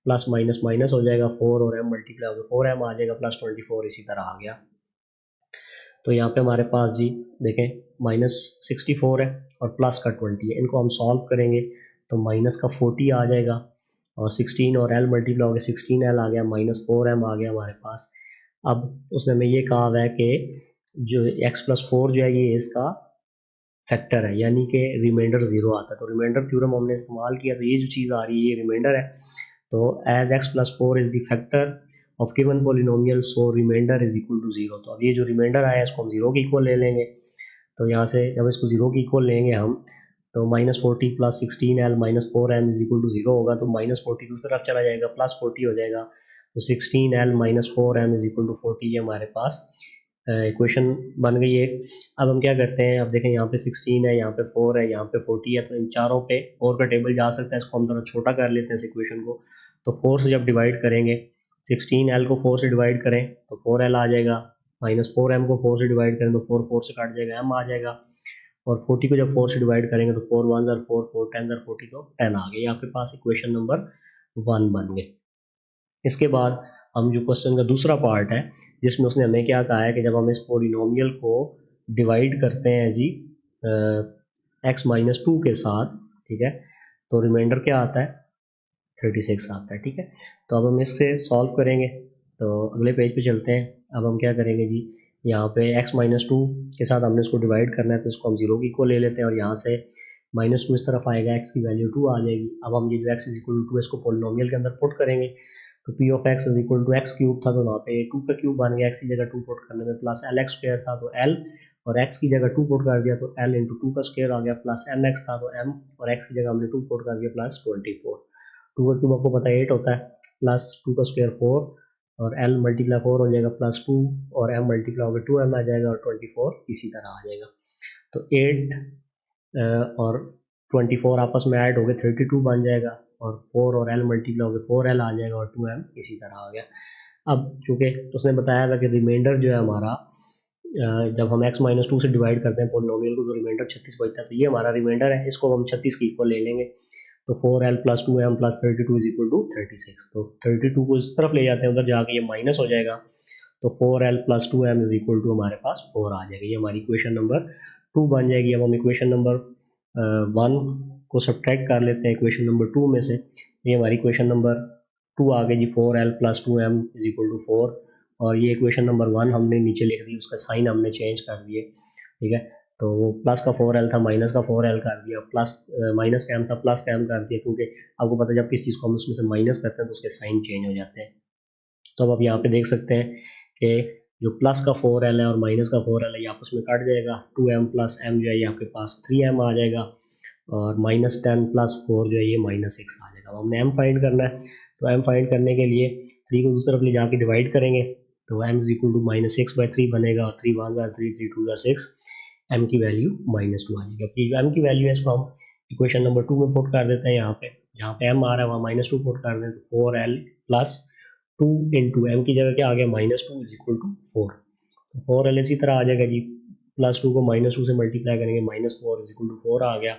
प्लस माइनस माइनस हो जाएगा, 4 और m मल्टीप्लाई होगा 4m आ जाएगा प्लस 24 इसी तरह आ गया। तो यहाँ पे हमारे पास जी देखें -64 है और प्लस का 20 है, इनको हम सॉल्व करेंगे तो माइनस का 40 आ जाएगा और 16 और l मल्टीप्लाई हो गया 16l आ गया, -4m आ गया हमारे पास। अब उसने हमें ये कहा हुआ है कि जो x प्लस 4 जो है ये इसका फैक्टर है, यानी कि रिमाइंडर 0 आता है, तो रिमाइंडर थ्योरम हमने इस्तेमाल किया तो ये जो चीज़ आ रही है ये रिमाइंडर है, तो as x plus 4 is the factor of given polynomial so remainder is equal to 0, तो अब ये जो रिमाइंडर आया इसको हम 0 के इक्वल ले लेंगे, तो यहाँ से जब इसको 0 के इक्वल लेंगे हम तो -40 plus 16l -4m is equal to 0 होगा, तो -40 दूसरी तरफ चला जाएगा प्लस 40 हो जाएगा, तो 16l -4m is equal to 40 ये हमारे पास इक्वेशन बन गई है। अब हम क्या करते हैं, अब देखें यहाँ पे 16 है, यहाँ पे 4 है, यहाँ पे 40 है, तो इन चारों पे 4 का टेबल जा सकता है, इसको हम थोड़ा छोटा कर लेते हैं इस इक्वेशन को, तो 4 से जब डिवाइड करेंगे 16l को 4 से डिवाइड करें तो 4l आ जाएगा, -4m को 4 से डिवाइड करें तो 4 4 से काट जाएगा, m आ जाएगा, और 40 को जब 4 से डिवाइड करेंगे तो 4 1 ज़र 4 4 10 ज़र 40, तो 10 आ गई आपके पास इक्वेशन नंबर 1 बन गई। इसके बाद हम जो क्वेश्चन का दूसरा पार्ट है जिसमें उसने हमें क्या कहा है कि जब हम इस पोलिनोमियल को डिवाइड करते हैं जी x-2 के साथ, ठीक है, तो रिमाइंडर क्या आता है 36 आता है, ठीक है। तो अब हम इससे सॉल्व करेंगे, तो अगले पेज पे चलते हैं। अब हम क्या करेंगे जी, यहाँ पे x-2 के साथ हमने इसको डिवाइड करना है, तो इसको हम 0 की इक्वल ले लेते हैं और यहाँ से -2 इस तरफ आएगा, x की वैल्यू 2 आ जाएगी। अब हम ये जो x = 2 इसको पोलिनोमियल के अंदर पुट करेंगे, तो p of x = x cube था तो वहाँ पे 2 का क्यूब बन गया, x की जगह 2 पुट करने में, प्लस lx स्क्वायर था तो l, और x की जगह 2 पुट कर दिया तो l इंटू 2 का स्क्वायर आ गया, प्लस mx था तो m, और x की जगह हमने 2 पुट कर दिया प्लस 24। 2 का क्यूब आपको पता है 8 होता है, प्लस 2 का स्क्वायर 4, और l मल्टीप्लाई 4 हो जाएगा प्लस 2, और m मल्टीप्लाई होगा 2m आ जाएगा, और 24 इसी तरह आ जाएगा। तो 8 और 24 आपस में ऐड हो गए 32 बन जाएगा, और 4 और l मल्टीप्लाई हो गए 4l आ जाएगा, और 2m इसी तरह आ गया। अब चूंकि उसने बताया था कि रिमाइंडर जो है हमारा जब हम x-2 से डिवाइड करते हैं पोलिनोमियल को तो रिमाइंडर 36 बचता है, तो ये हमारा रिमाइंडर है, इसको हम 36 की इक्वल ले लेंगे। तो 4l + 2m + 32 = 36। तो 32 को इस तरफ ले जाते हैं, उधर जाके ये माइनस हो जाएगा, तो 4l + 2m = हमारे पास 4 आ जाएगा। ये हमारी इक्वेशन नंबर 2 बन जाएगी। अब हम इक्वेशन नंबर 1 को सब्ट्रैक्ट कर लेते हैं इक्वेशन नंबर 2 में से। ये हमारी इक्वेशन नंबर 2 आ गई जी, 4l + 2m = 4, और ये इक्वेशन नंबर 1 हमने नीचे लिख दी, उसका साइन हमने चेंज कर दिए, ठीक है। तो वो प्लस का 4l था, माइनस का 4l कर दिया, प्लस माइनस का m था, प्लस का m कर दिया, क्योंकि आपको पता है जब किसी चीज़ को हम उसमें से माइनस करते हैं तो उसके साइन चेंज हो जाते हैं। तो अब आप यहाँ पे देख सकते हैं कि जो प्लस का 4l है और माइनस का 4l है ये आपस में कट जाएगा, 2m + m जो है ये आपके पास 3m आ जाएगा, और -10 + 4 जो है ये -6 आ जाएगा। अब हमने m फाइंड करना है, तो m फाइंड करने के लिए 3 को दूसरी तरफ ले जाके डिवाइड करेंगे, तो m = -6/3 बनेगा, और 3 1 3 3 2 6, m की वैल्यू -2 आ जाएगी। अब ये जो m की वैल्यू है इसको हम इक्वेशन नंबर 2 में पुट कर देते हैं, यहाँ पे जहाँ पे m आ रहा है वहाँ -2 पुट कर दें, तो 4l + 2 इंटू m की जगह क्या आ गया -2 = 4, तो 4l इसी तरह आ जाएगा जी, +2 को -2 से मल्टीप्लाई करेंगे, -4 = 4 आ गया,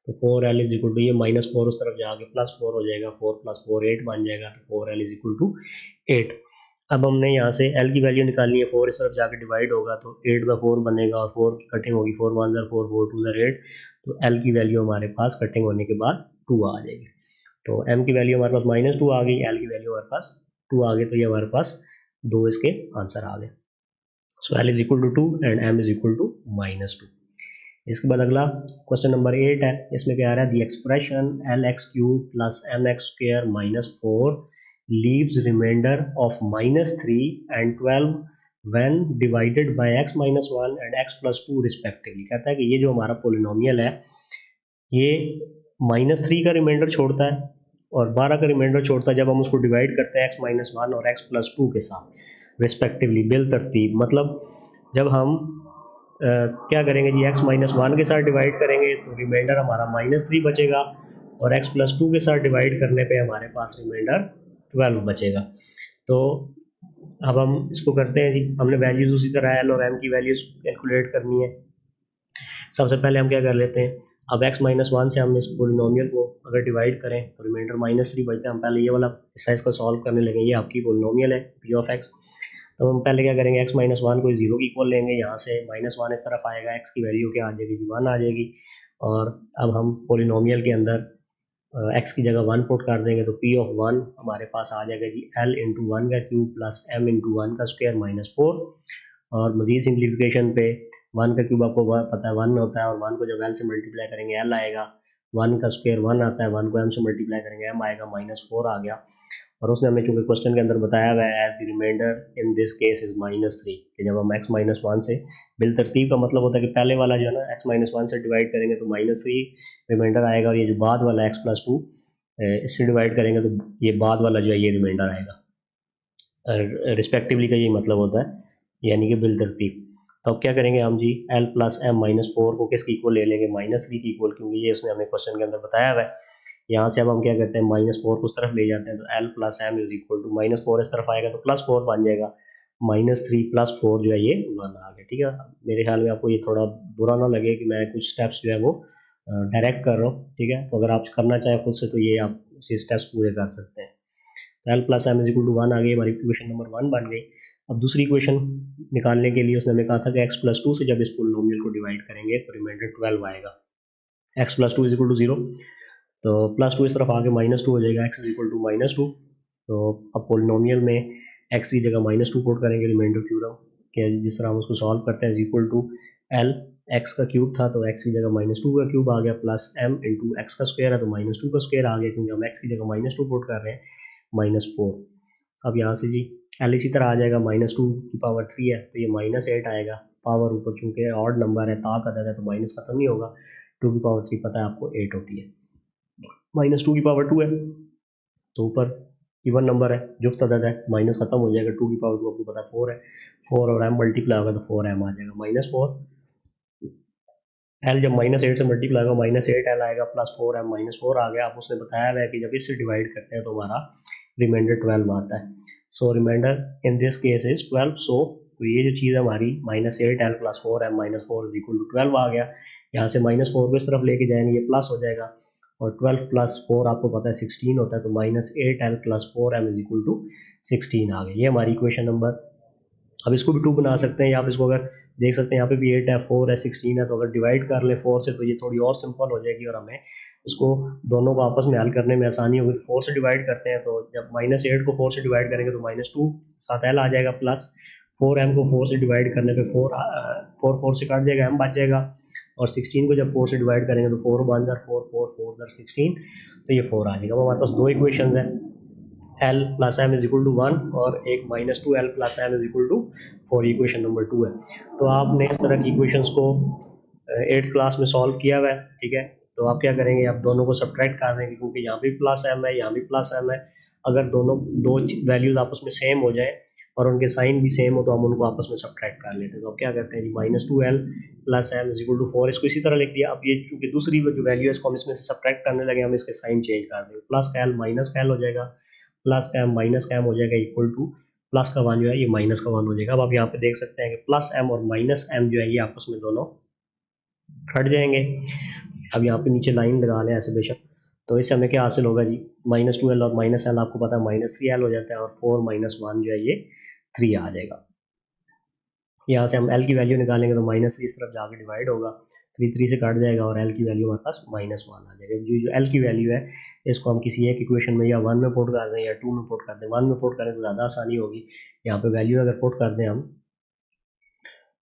तो 4l = ये -4 उस तरफ जाके +4 हो जाएगा, 4 + 4 8 बन जाएगा, तो 4l = 8। अब हमने यहाँ से l की वैल्यू निकालनी है, 4 इस तरफ जाके डिवाइड होगा तो 8/4 बनेगा, और 4 की कटिंग होगी, 4 1 4 4 2 8, तो l की वैल्यू हमारे पास कटिंग होने के बाद 2 आ जाएगी। तो m की वैल्यू हमारे पास -2 आ गई, l की वैल्यू हमारे पास 2 आ गई, तो ये हमारे पास 2 इसके आंसर आ गए। सो l = 2 एंड m = -2। इसके बाद अगला क्वेश्चन नंबर 8 है, इसमें क्या आ रहा है, the expression lx³ + mx² - 4 leaves remainder of -3 and 12 when divided by x-1 and x + 2 respectively। कहता है कि ये जो हमारा पोलिनोमियल है ये -3 का रिमाइंडर छोड़ता है और 12 का रिमाइंडर छोड़ता है जब हम उसको डिवाइड करते हैं x-1 और x + 2 के साथ रिस्पेक्टिवली, बिल तरतीब। मतलब जब हम क्या करेंगे जी, x-1 के साथ डिवाइड करेंगे तो रिमाइंडर हमारा -3 बचेगा, और x + 2 के साथ डिवाइड करने पे हमारे पास रिमाइंडर 12 बचेगा। तो अब हम इसको करते हैं जी, हमने वैल्यूज उसी तरह l और m की वैल्यूज कैलकुलेट करनी है। सबसे पहले हम क्या कर लेते हैं, अब x-1 से हम इस पोलिनोमियल को अगर डिवाइड करें तो रिमाइंडर -3 बचता है। हम पहले ये वाला एक्सरसाइज को सॉल्व करने लगे, ये आपकी पोलिनोमियल है p of x। तो हम पहले क्या करेंगे, x-1 को 0 की इक्वल लेंगे, यहाँ से -1 इस तरफ आएगा, x की वैल्यू क्या आ जाएगी, 1 आ जाएगी, और अब हम पोलिनोमियल के अंदर x की जगह 1 पुट कर देंगे, तो p of 1 हमारे पास आ जाएगा जी l × 1 का क्यूब प्लस m × 1 का स्क्वायर -4, और मजीद सिंप्लीफिकेशन पे 1 का क्यूब आपको पता है 1 होता है, और 1 को जब l से मल्टीप्लाई करेंगे l आएगा, 1 का स्क्वायर 1 आता है, 1 को m से मल्टीप्लाई करेंगे m आएगा, -4 आ गया। और उसने हमें चूंकि क्वेश्चन के अंदर बताया हुआ है as the remainder in this case is -3, कि जब हम x-1 से बिल तरतीब का मतलब होता है कि पहले वाला जो है ना x-1 से डिवाइड करेंगे तो -3 रिमाइंडर आएगा, और ये जो बाद वाला x + 2 इससे डिवाइड करेंगे तो ये बाद वाला जो है ये रिमाइंडर आएगा। रिस्पेक्टिवली का ये मतलब होता है, यानी कि बिल तरतीब। तो अब क्या करेंगे हम जी, l + m - 4 को किसकी इक्वल ले लेंगे, -3 की इक्वल, क्योंकि ये उसने हमें क्वेश्चन के अंदर बताया हुआ है। यहाँ से अब हम क्या करते हैं, -4 को उस तरफ ले जाते हैं, तो l + m = -4 इस तरफ आएगा तो +4 बन जाएगा, -3 + 4 जो है ये 1 आ गया, ठीक है। मेरे ख्याल में आपको ये थोड़ा बुरा ना लगे कि मैं कुछ स्टेप्स जो है वो डायरेक्ट कर रहा हूँ, ठीक है। तो अगर आप करना चाहें खुद से तो ये आप ये स्टेप्स पूरे कर सकते हैं। L plus M is equal to 1 आ गई, हमारी इक्वेशन नंबर 1 बन गई। अब दूसरी इक्वेशन निकालने के लिए उसने हमें कहा था कि x प्लस 2 से जब इस पोलिनोमियल को डिवाइड करेंगे तो रिमाइंडर 12 आएगा। x plus 2 is equal to 0, तो प्लस 2 इस तरफ आके माइनस 2 हो जाएगा, x is equal to minus 2। तो अब पोलिनोमियल में x की जगह माइनस 2 पुट करेंगे रिमाइंडर थ्योरम के जिस तरह हम उसको सॉल्व करते हैं, is equal to L X का क्यूब था तो x की जगह माइनस 2 का क्यूब आ गया, प्लस m इंटू एक्स का स्क्वायर है तो माइनस 2 का स्क्वायर आ गया, क्योंकि हम x की जगह माइनस 2 पुट कर रहे हैं, माइनस 4। अब यहाँ से जी एल इसी तरह आ जाएगा, माइनस 2 की पावर 3 है तो ये माइनस 8 आएगा, पावर ऊपर चूंकि ऑड नंबर है, ताक अदद है तो माइनस खत्म नहीं होगा, 2 की पावर 3 पता है आपको 8 होती है, माइनस 2 की पावर 2 है तो ऊपर इवन नंबर है, जुफ्त अदद है, माइनस खत्म हो जाएगा, 2 की पावर 2 आपको पता है 4 है, 4 और m मल्टीप्लाई होगा तो 4m आ जाएगा, माइनस 4। एल जब माइनस 8 से मल्टीप्लाई होगा माइनस 8 एल आएगा, प्लस 4m माइनस 4 आ गया। अब उसने बताया है कि जब इससे डिवाइड करते हैं तो हमारा रिमाइंडर 12 आता है। So remainder in this case is 12। So तो ये जो चीज़ है हमारी minus 8l plus 4m minus 4 is equal to 12 आ गया। यहाँ से माइनस 4 को इस तरफ लेके जाएंगे, ये प्लस हो जाएगा, और 12 प्लस 4 आपको पता है 16 होता है, तो minus 8l plus 4m is equal to 16 आ गई। ये हमारी इक्वेशन नंबर, अब इसको भी 2 बना सकते हैं, या आप इसको अगर देख सकते हैं यहाँ पे भी 8 है, 4 है, 16 है, तो अगर डिवाइड कर ले 4 से तो ये थोड़ी और सिंपल हो जाएगी और हमें इसको दोनों को आपस में हल करने में आसानी होगी। 4 से डिवाइड करते हैं तो जब माइनस 8 को 4 से डिवाइड करेंगे तो माइनस 2 साथ एल आ जाएगा, प्लस 4m को 4 से डिवाइड करने पे 4 से काट जाएगा, m बच जाएगा, और 16 को जब 4 से डिवाइड करेंगे तो 4 1 4 4 4 16, तो ये 4 आ जाएगा। अब हमारे पास दो इक्वेशन है, L plus M is equal to 1 और एक minus 2 L plus M is equal to 4, equation number 2 है। तो आपने इस तरह की इक्वेशंस को 8th क्लास में सॉल्व किया हुआ है, ठीक है। तो आप क्या करेंगे, आप दोनों को सब्ट्रैक्ट कर देंगे, क्योंकि यहाँ भी प्लस एम है, यहाँ भी प्लस एम है। अगर दोनों दो वैल्यूज आपस में सेम हो जाए और उनके साइन भी सेम हो तो हम उनको आपस में सब्ट्रैक्ट कर लेते हैं। तो अब क्या करते हैं जी, minus 2l plus M is equal to 4, इसको इसी तरह लिख दिया। अब ये चूंकि दूसरी जो वैल्यू है इसको हम इसमें से सब्ट्रैक्ट करने लगे, हम इसके साइन चेंज कर देंगे, प्लस का एल माइनस का एल हो जाएगा, प्लस का एम माइनस का एम हो जाएगा, इक्वल टू प्लस का वन जो है ये माइनस का वन हो जाएगा। अब आप यहाँ पे देख सकते हैं कि प्लस एम और माइनस एम जो है ये आपस में दोनों हट जाएंगे। अब यहाँ पे नीचे लाइन लगा लें ऐसे बेशक, तो इससे हमें क्या हासिल होगा जी, माइनस 2l और माइनस एल आपको पता है माइनस 3l हो जाता है, और 4 माइनस 1 जो है ये 3 आ जाएगा। यहाँ से हम l की वैल्यू निकालेंगे तो माइनस 3 इस तरफ जाके डिवाइड होगा, 3 3 से काट जाएगा और l की वैल्यू हमारे पास माइनस 1 आ जाएगा। जो l की वैल्यू है इसको हम किसी एक इक्वेशन में या 1 में पुट कर दें या 2 में पुट कर दें। 1 में पुट करें तो ज़्यादा आसानी होगी, यहाँ पे वैल्यू अगर पुट कर दें हम,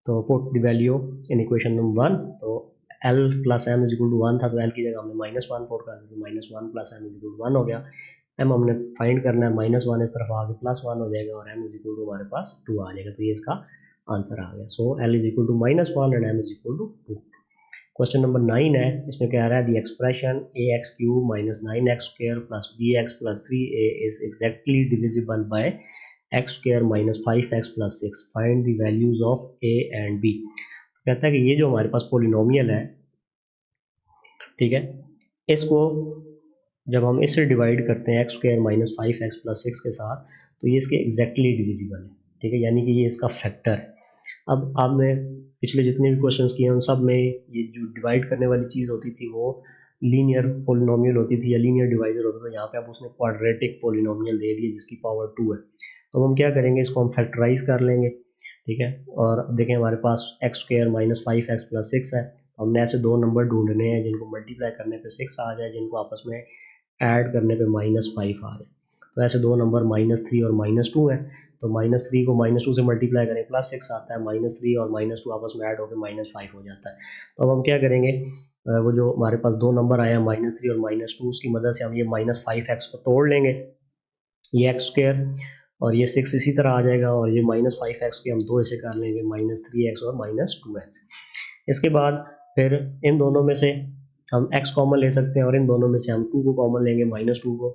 तो put the value in equation number 1, तो l plus M is equal to 1 था तो l की जगह हमने माइनस 1 पुट कर दिया, तो minus 1 plus M is equal to 1 हो गया। m हमने फाइंड करना है, माइनस 1 इस तरफ आगे प्लस 1 हो जाएगा और m इज इक्वल टू हमारे पास 2 आ जाएगा, तो ये इसका आंसर आ गया। So l is equal to minus 1 and m is equal to 2। Question number 9 है, इसमें कह रहा है the expression ax cube minus 9x square plus bx plus 3a is exactly divisible by X square minus 5x plus 6, find the values of a and b। कहता है कि ये जो हमारे पास पोलिनोमियल है, ठीक है, इसको जब हम इससे डिवाइड करते हैं x square minus 5x plus 6 के साथ, तो ये इसके एग्जैक्टली डिविजिबल है, ठीक है, यानी कि ये इसका फैक्टर है। अब आपने पिछले जितने भी क्वेश्चंस किए उन सब में ये जो डिवाइड करने वाली चीज़ होती थी वो लीनियर पोलिनोमियल होती थी या लीनियर डिवाइजर होता था। यहाँ पे अब उसने क्वाड्रेटिक पोलिनोमियल दे दिया जिसकी पावर 2 है, तो हम क्या करेंगे, इसको हम फैक्टराइज कर लेंगे, ठीक है। और अब देखें हमारे पास x square minus 5x plus 6 है, हमने ऐसे दो नंबर ढूंढने हैं जिनको मल्टीप्लाई करने पे 6 आ जाए, जिनको आपस में ऐड करने पे माइनस 5 आ जाए। तो ऐसे दो नंबर माइनस 3 और माइनस 2 है, तो माइनस 3 को माइनस 2 से मल्टीप्लाई करें प्लस 6 आता है, माइनस 3 और माइनस 2 आपस में ऐड होकर माइनस 5 हो जाता है। तो अब हम क्या करेंगे, वो जो हमारे पास दो नंबर आए हैं माइनस 3 और माइनस 2, उसकी मदद से हम ये माइनस 5x को तोड़ लेंगे, ये एक्स स्क्वायर और ये 6 इसी तरह आ जाएगा, और ये माइनस 5x के हम दो ऐसे कर लेंगे, माइनस 3x और माइनस 2x। इसके बाद फिर इन दोनों में से हम x कॉमन ले सकते हैं और इन दोनों में से हम 2 को कॉमन लेंगे, माइनस 2 को,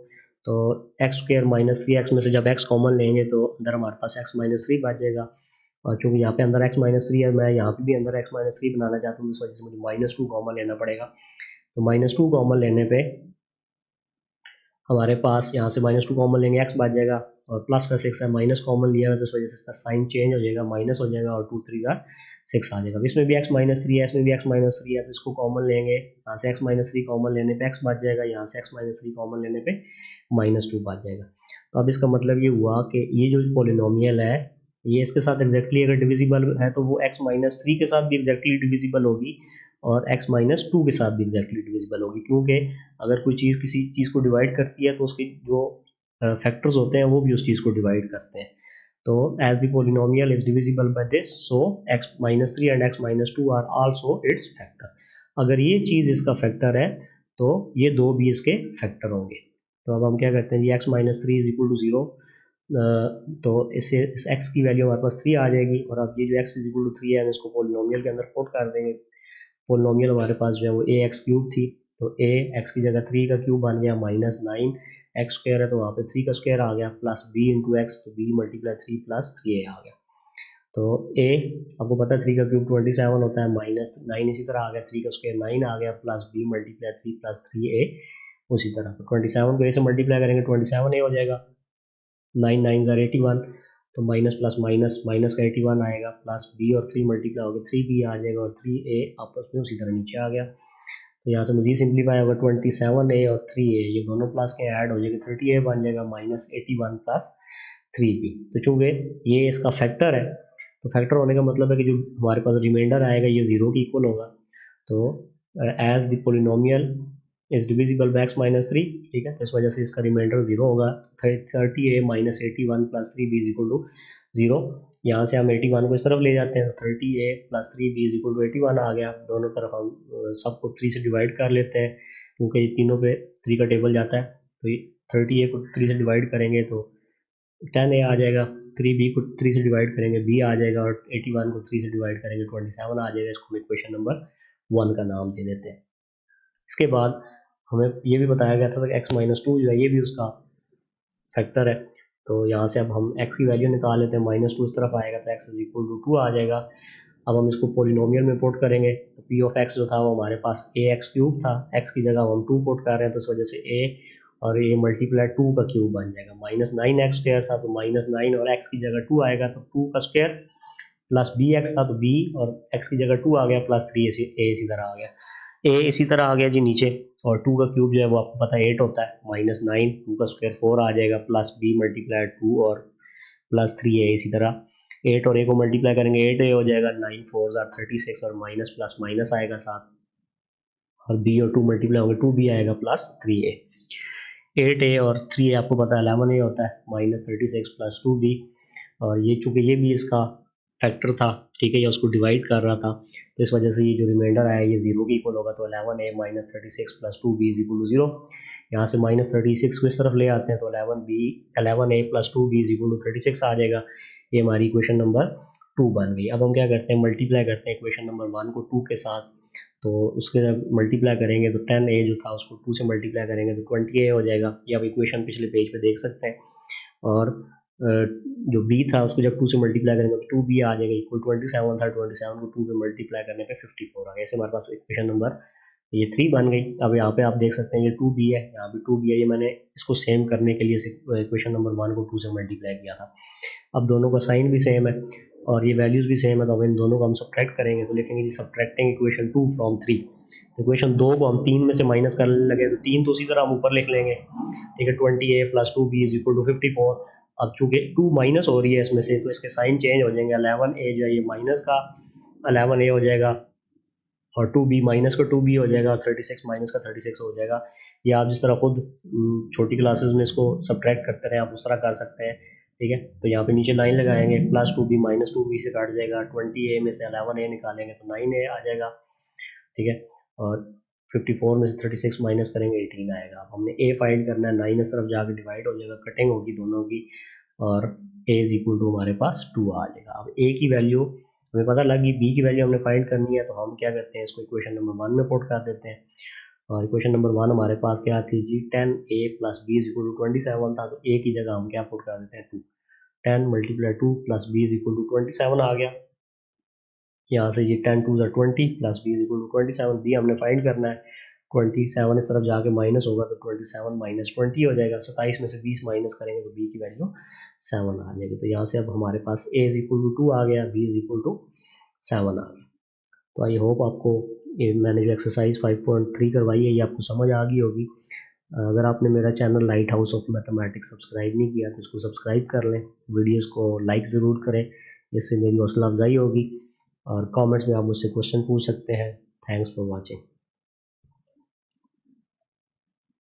तो एक्स स्क्वायर माइनस 3x में से जब x कॉमन लेंगे तो अंदर हमारे पास x माइनस 3 बच जाएगा, और चूँकि यहाँ पे अंदर x माइनस 3 है, मैं यहाँ पे भी अंदर x माइनस 3 बनाना चाहता हूँ, इस वजह से मुझे माइनस 2 कॉमन लेना पड़ेगा। तो माइनस 2 कॉमन लेने पे हमारे पास यहाँ से माइनस 2 कॉमन लेंगे, x बच जाएगा, और प्लस का 6 है, माइनस कॉमन लिया है तो इस वजह से इसका साइन चेंज हो जाएगा, माइनस हो जाएगा, और 2 3 का 6 आ जाएगा। इसमें भी x माइनस थ्री है, इसमें भी x माइनस थ्री है, तो इसको कॉमन लेंगे, यहाँ से x माइनस थ्री कॉमन लेने पे x बच जाएगा, यहाँ से x माइनस थ्री कॉमन लेने पे -2 बच जाएगा। तो अब इसका मतलब ये हुआ कि ये जो पॉलिनोमियल है ये इसके साथ एग्जैक्टली अगर डिविजिबल है तो वो x माइनस थ्री के साथ भी एग्जैक्टली डिविजिबल होगी और x माइनस टू के साथ भी एग्जैक्टली डिविजिबल होगी, क्योंकि अगर कोई चीज़ किसी चीज़ को डिवाइड करती है तो उसके जो फैक्टर्स होते हैं वो भी उस चीज़ को डिवाइड करते हैं। तो as the polynomial is divisible by this, so x minus 3 and x minus 2 are also its factor। अगर ये चीज़ इसका फैक्टर है तो ये दो भी इसके फैक्टर होंगे। तो अब हम क्या करते हैं जी, x minus three is equal to zero, तो इससे इस x की वैल्यू हमारे पास 3 आ जाएगी, और अब ये जो x इज इक्वल टू 3 है हम इसको पोलिनोमियल के अंदर पुट कर देंगे। पोलिनोमियल हमारे पास जो है वो ax क्यूब थी, तो a x की जगह 3 का क्यूब बन गया -9, एक्स स्क्वायर है तो वहाँ पे 3 का स्क्वायर आ गया, प्लस b इंटू एक्स, तो b मल्टीप्लाई 3 प्लस 3a आ गया। तो a आपको पता है 3 का क्यूब 27 होता है, -9 इसी तरह आ गया, 3 का स्क्वायर 9 आ गया, plus b multiply 3 plus 3a उसी तरह। तो 27 को a से मल्टीप्लाई करेंगे 27a हो जाएगा, 9 9 ज़र 81, तो माइनस प्लस माइनस, माइनस का 81 आएगा, प्लस b और 3 मल्टीप्लाई हो गया 3b आ जाएगा, और 3a आपस में उसी तरह नीचे आ गया। तो यहाँ से मुझे सिंप्लीफाई होगा 27a और 3a, ये दोनों प्लस के ऐड हो जाएगा, 30a बन जाएगा -81 प्लस 3b। तो चूँकि ये इसका फैक्टर है, तो फैक्टर होने का मतलब है कि जो हमारे पास रिमाइंडर आएगा ये 0 के इक्वल होगा। तो as the polynomial is divisible by x minus three, ठीक है, तो इस वजह से इसका रिमाइंडर 0 होगा। 30a minus 81 plus 3b is equal to 0। यहाँ से हम 81 को इस तरफ ले जाते हैं, तो 30a plus 3b is equal to 81 आ गया। दोनों तरफ हम सबको 3 से डिवाइड कर लेते हैं, क्योंकि ये तीनों पे 3 का टेबल जाता है। तो ये 30a को 3 से डिवाइड करेंगे तो 10a आ जाएगा, 3b को 3 से डिवाइड करेंगे b आ जाएगा, और 81 को 3 से डिवाइड करेंगे 27 आ जाएगा। इसको हम इक्वेशन नंबर 1 का नाम दे देते हैं। इसके बाद हमें ये भी बताया गया था कि x माइनस टू जो है ये भी उसका फैक्टर है। तो यहाँ से अब हम x की वैल्यू निकाल लेते हैं, -2 इस तरफ आएगा तो x इज इक्वल टू 2 आ जाएगा। अब हम इसको पोलिनोमियल में पुट करेंगे, तो p ऑफ x जो था वो हमारे पास ax क्यूब था, x की जगह हम 2 पुट कर रहे हैं, तो इस वजह से a और a मल्टीप्लाई 2 का क्यूब बन जाएगा। -9 x स्क्वायर था तो -9 और x की जगह 2 आएगा, तो 2 का स्क्वायर, प्लस बी एक्स था तो b और x की जगह 2 आ गया, प्लस 3 a इसी तरह आ गया, a इसी तरह आ गया जी नीचे। और 2 का क्यूब जो है वो आपको पता है 8 होता है, -9, 2 का स्क्वायर 4 आ जाएगा, प्लस b मल्टीप्लाई 2 और प्लस 3a इसी तरह। 8 और a को मल्टीप्लाई करेंगे 8a हो जाएगा, 9 4 ज़ार 36, और माइनस प्लस माइनस आएगा साथ, और b और 2 मल्टीप्लाई होंगे 2b आएगा प्लस 3a। 8a और 3a आपको पता है 11a होता है, -36 प्लस 2b। और ये चूँकि ये भी इसका फैक्टर था, ठीक है, या उसको डिवाइड कर रहा था, तो इस वजह से ये जो रिमाइंडर आया ये 0 के इक्वल होगा। तो 11a minus 36 plus 2b is equal to 0। यहाँ से -36 को इस तरफ ले आते हैं, तो 11a plus 2b is equal to 36 आ जाएगा। ये हमारी इक्वेशन नंबर 2 बन गई। अब हम क्या करते हैं, मल्टीप्लाई करते हैं इक्वेशन नंबर 1 को 2 के साथ। तो उसके जब मल्टीप्लाई करेंगे तो 10a जो था उसको 2 से मल्टीप्लाई करेंगे तो 20a हो जाएगा। ये आप इक्वेशन पिछले पेज पे देख सकते हैं। और जो b था उसको जब 2 से मल्टीप्लाई करेंगे तो 2b आ जाएगा, इक्वल 27 था, 27 को 2 से मल्टीप्लाई करने पे 54 आ गया। ऐसे हमारे पास इक्वेशन नंबर ये 3 बन गई। अब यहाँ पे आप देख सकते हैं ये 2b है, यहाँ पे 2b है, ये मैंने इसको सेम करने के लिए इक्वेशन नंबर 1 को 2 से मल्टीप्लाई किया था। अब दोनों का साइन भी सेम है और ये वैल्यूज भी सेम है, तो अब इन दोनों को हम सब्ट्रैक्ट करेंगे, तो लिखेंगे जी सब्ट्रैक्टिंग इक्वेशन 2 फ्रॉम 3। तो इक्वेशन 2 को हम 3 में से माइनस करने लगे, तो 3 तो उसी तरह हम ऊपर लिख लेंगे, ठीक है, 20a plus 2b is equal to 54। अब चूंकि 2 माइनस हो रही है इसमें से, तो इसके साइन चेंज हो जाएंगे, 11a जो है ये माइनस का 11a हो जाएगा, और 2b माइनस का 2b हो जाएगा, और 36 माइनस का 36 हो जाएगा। या आप जिस तरह खुद छोटी क्लासेस में इसको सब्ट्रैक्ट करते रहे आप उस तरह कर सकते हैं, ठीक है। तो यहाँ पे नीचे लाइन लगाएंगे, प्लस 2b माइनस 2b से काट जाएगा, 20a में से 11a निकालेंगे तो 9a आ जाएगा, ठीक है, और 54 में से 36 माइनस करेंगे 18 आएगा। अब हमने a फाइंड करना है, 9 इस तरफ जाके डिवाइड हो जाएगा, कटिंग होगी दोनों की, और a इज इक्वल टू हमारे पास 2 आ जाएगा। अब a की वैल्यू हमें पता लगी, b की वैल्यू हमने फाइंड करनी है, तो हम क्या करते हैं, इसको इक्वेशन नंबर 1 में पुट कर देते हैं। और इक्वेशन नंबर 1 हमारे पास क्या थी जी, 10a plus b is equal to 27 था, तो a की जगह हम क्या पुट कर देते हैं 2, 10 multiply 2 plus b is equal to 27 आ गया। यहाँ से ये 10 2 20 plus b is equal to 27, b हमने फाइंड करना है, 27 इस तरफ जाके माइनस होगा तो 27 माइनस 20 हो जाएगा, 27 में से 20 माइनस करेंगे तो b की वैल्यू 7 आ जाएगी। तो यहाँ से अब हमारे पास a इज इक्वल टू 2 आ गया, b इज इक्वल टू 7 आ गया। तो आई होप आपको ये मैंने जो एक्सरसाइज 5.3 करवाई है ये आपको समझ आ गई होगी। अगर आपने मेरा channel light house of mathematics subscribe नहीं किया तो इसको सब्सक्राइब कर लें, वीडियोस को लाइक ज़रूर करें, इससे मेरी हौसला अफजाई होगी। और कमेंट्स में आप मुझसे क्वेश्चन पूछ सकते हैं। Thanks for watching.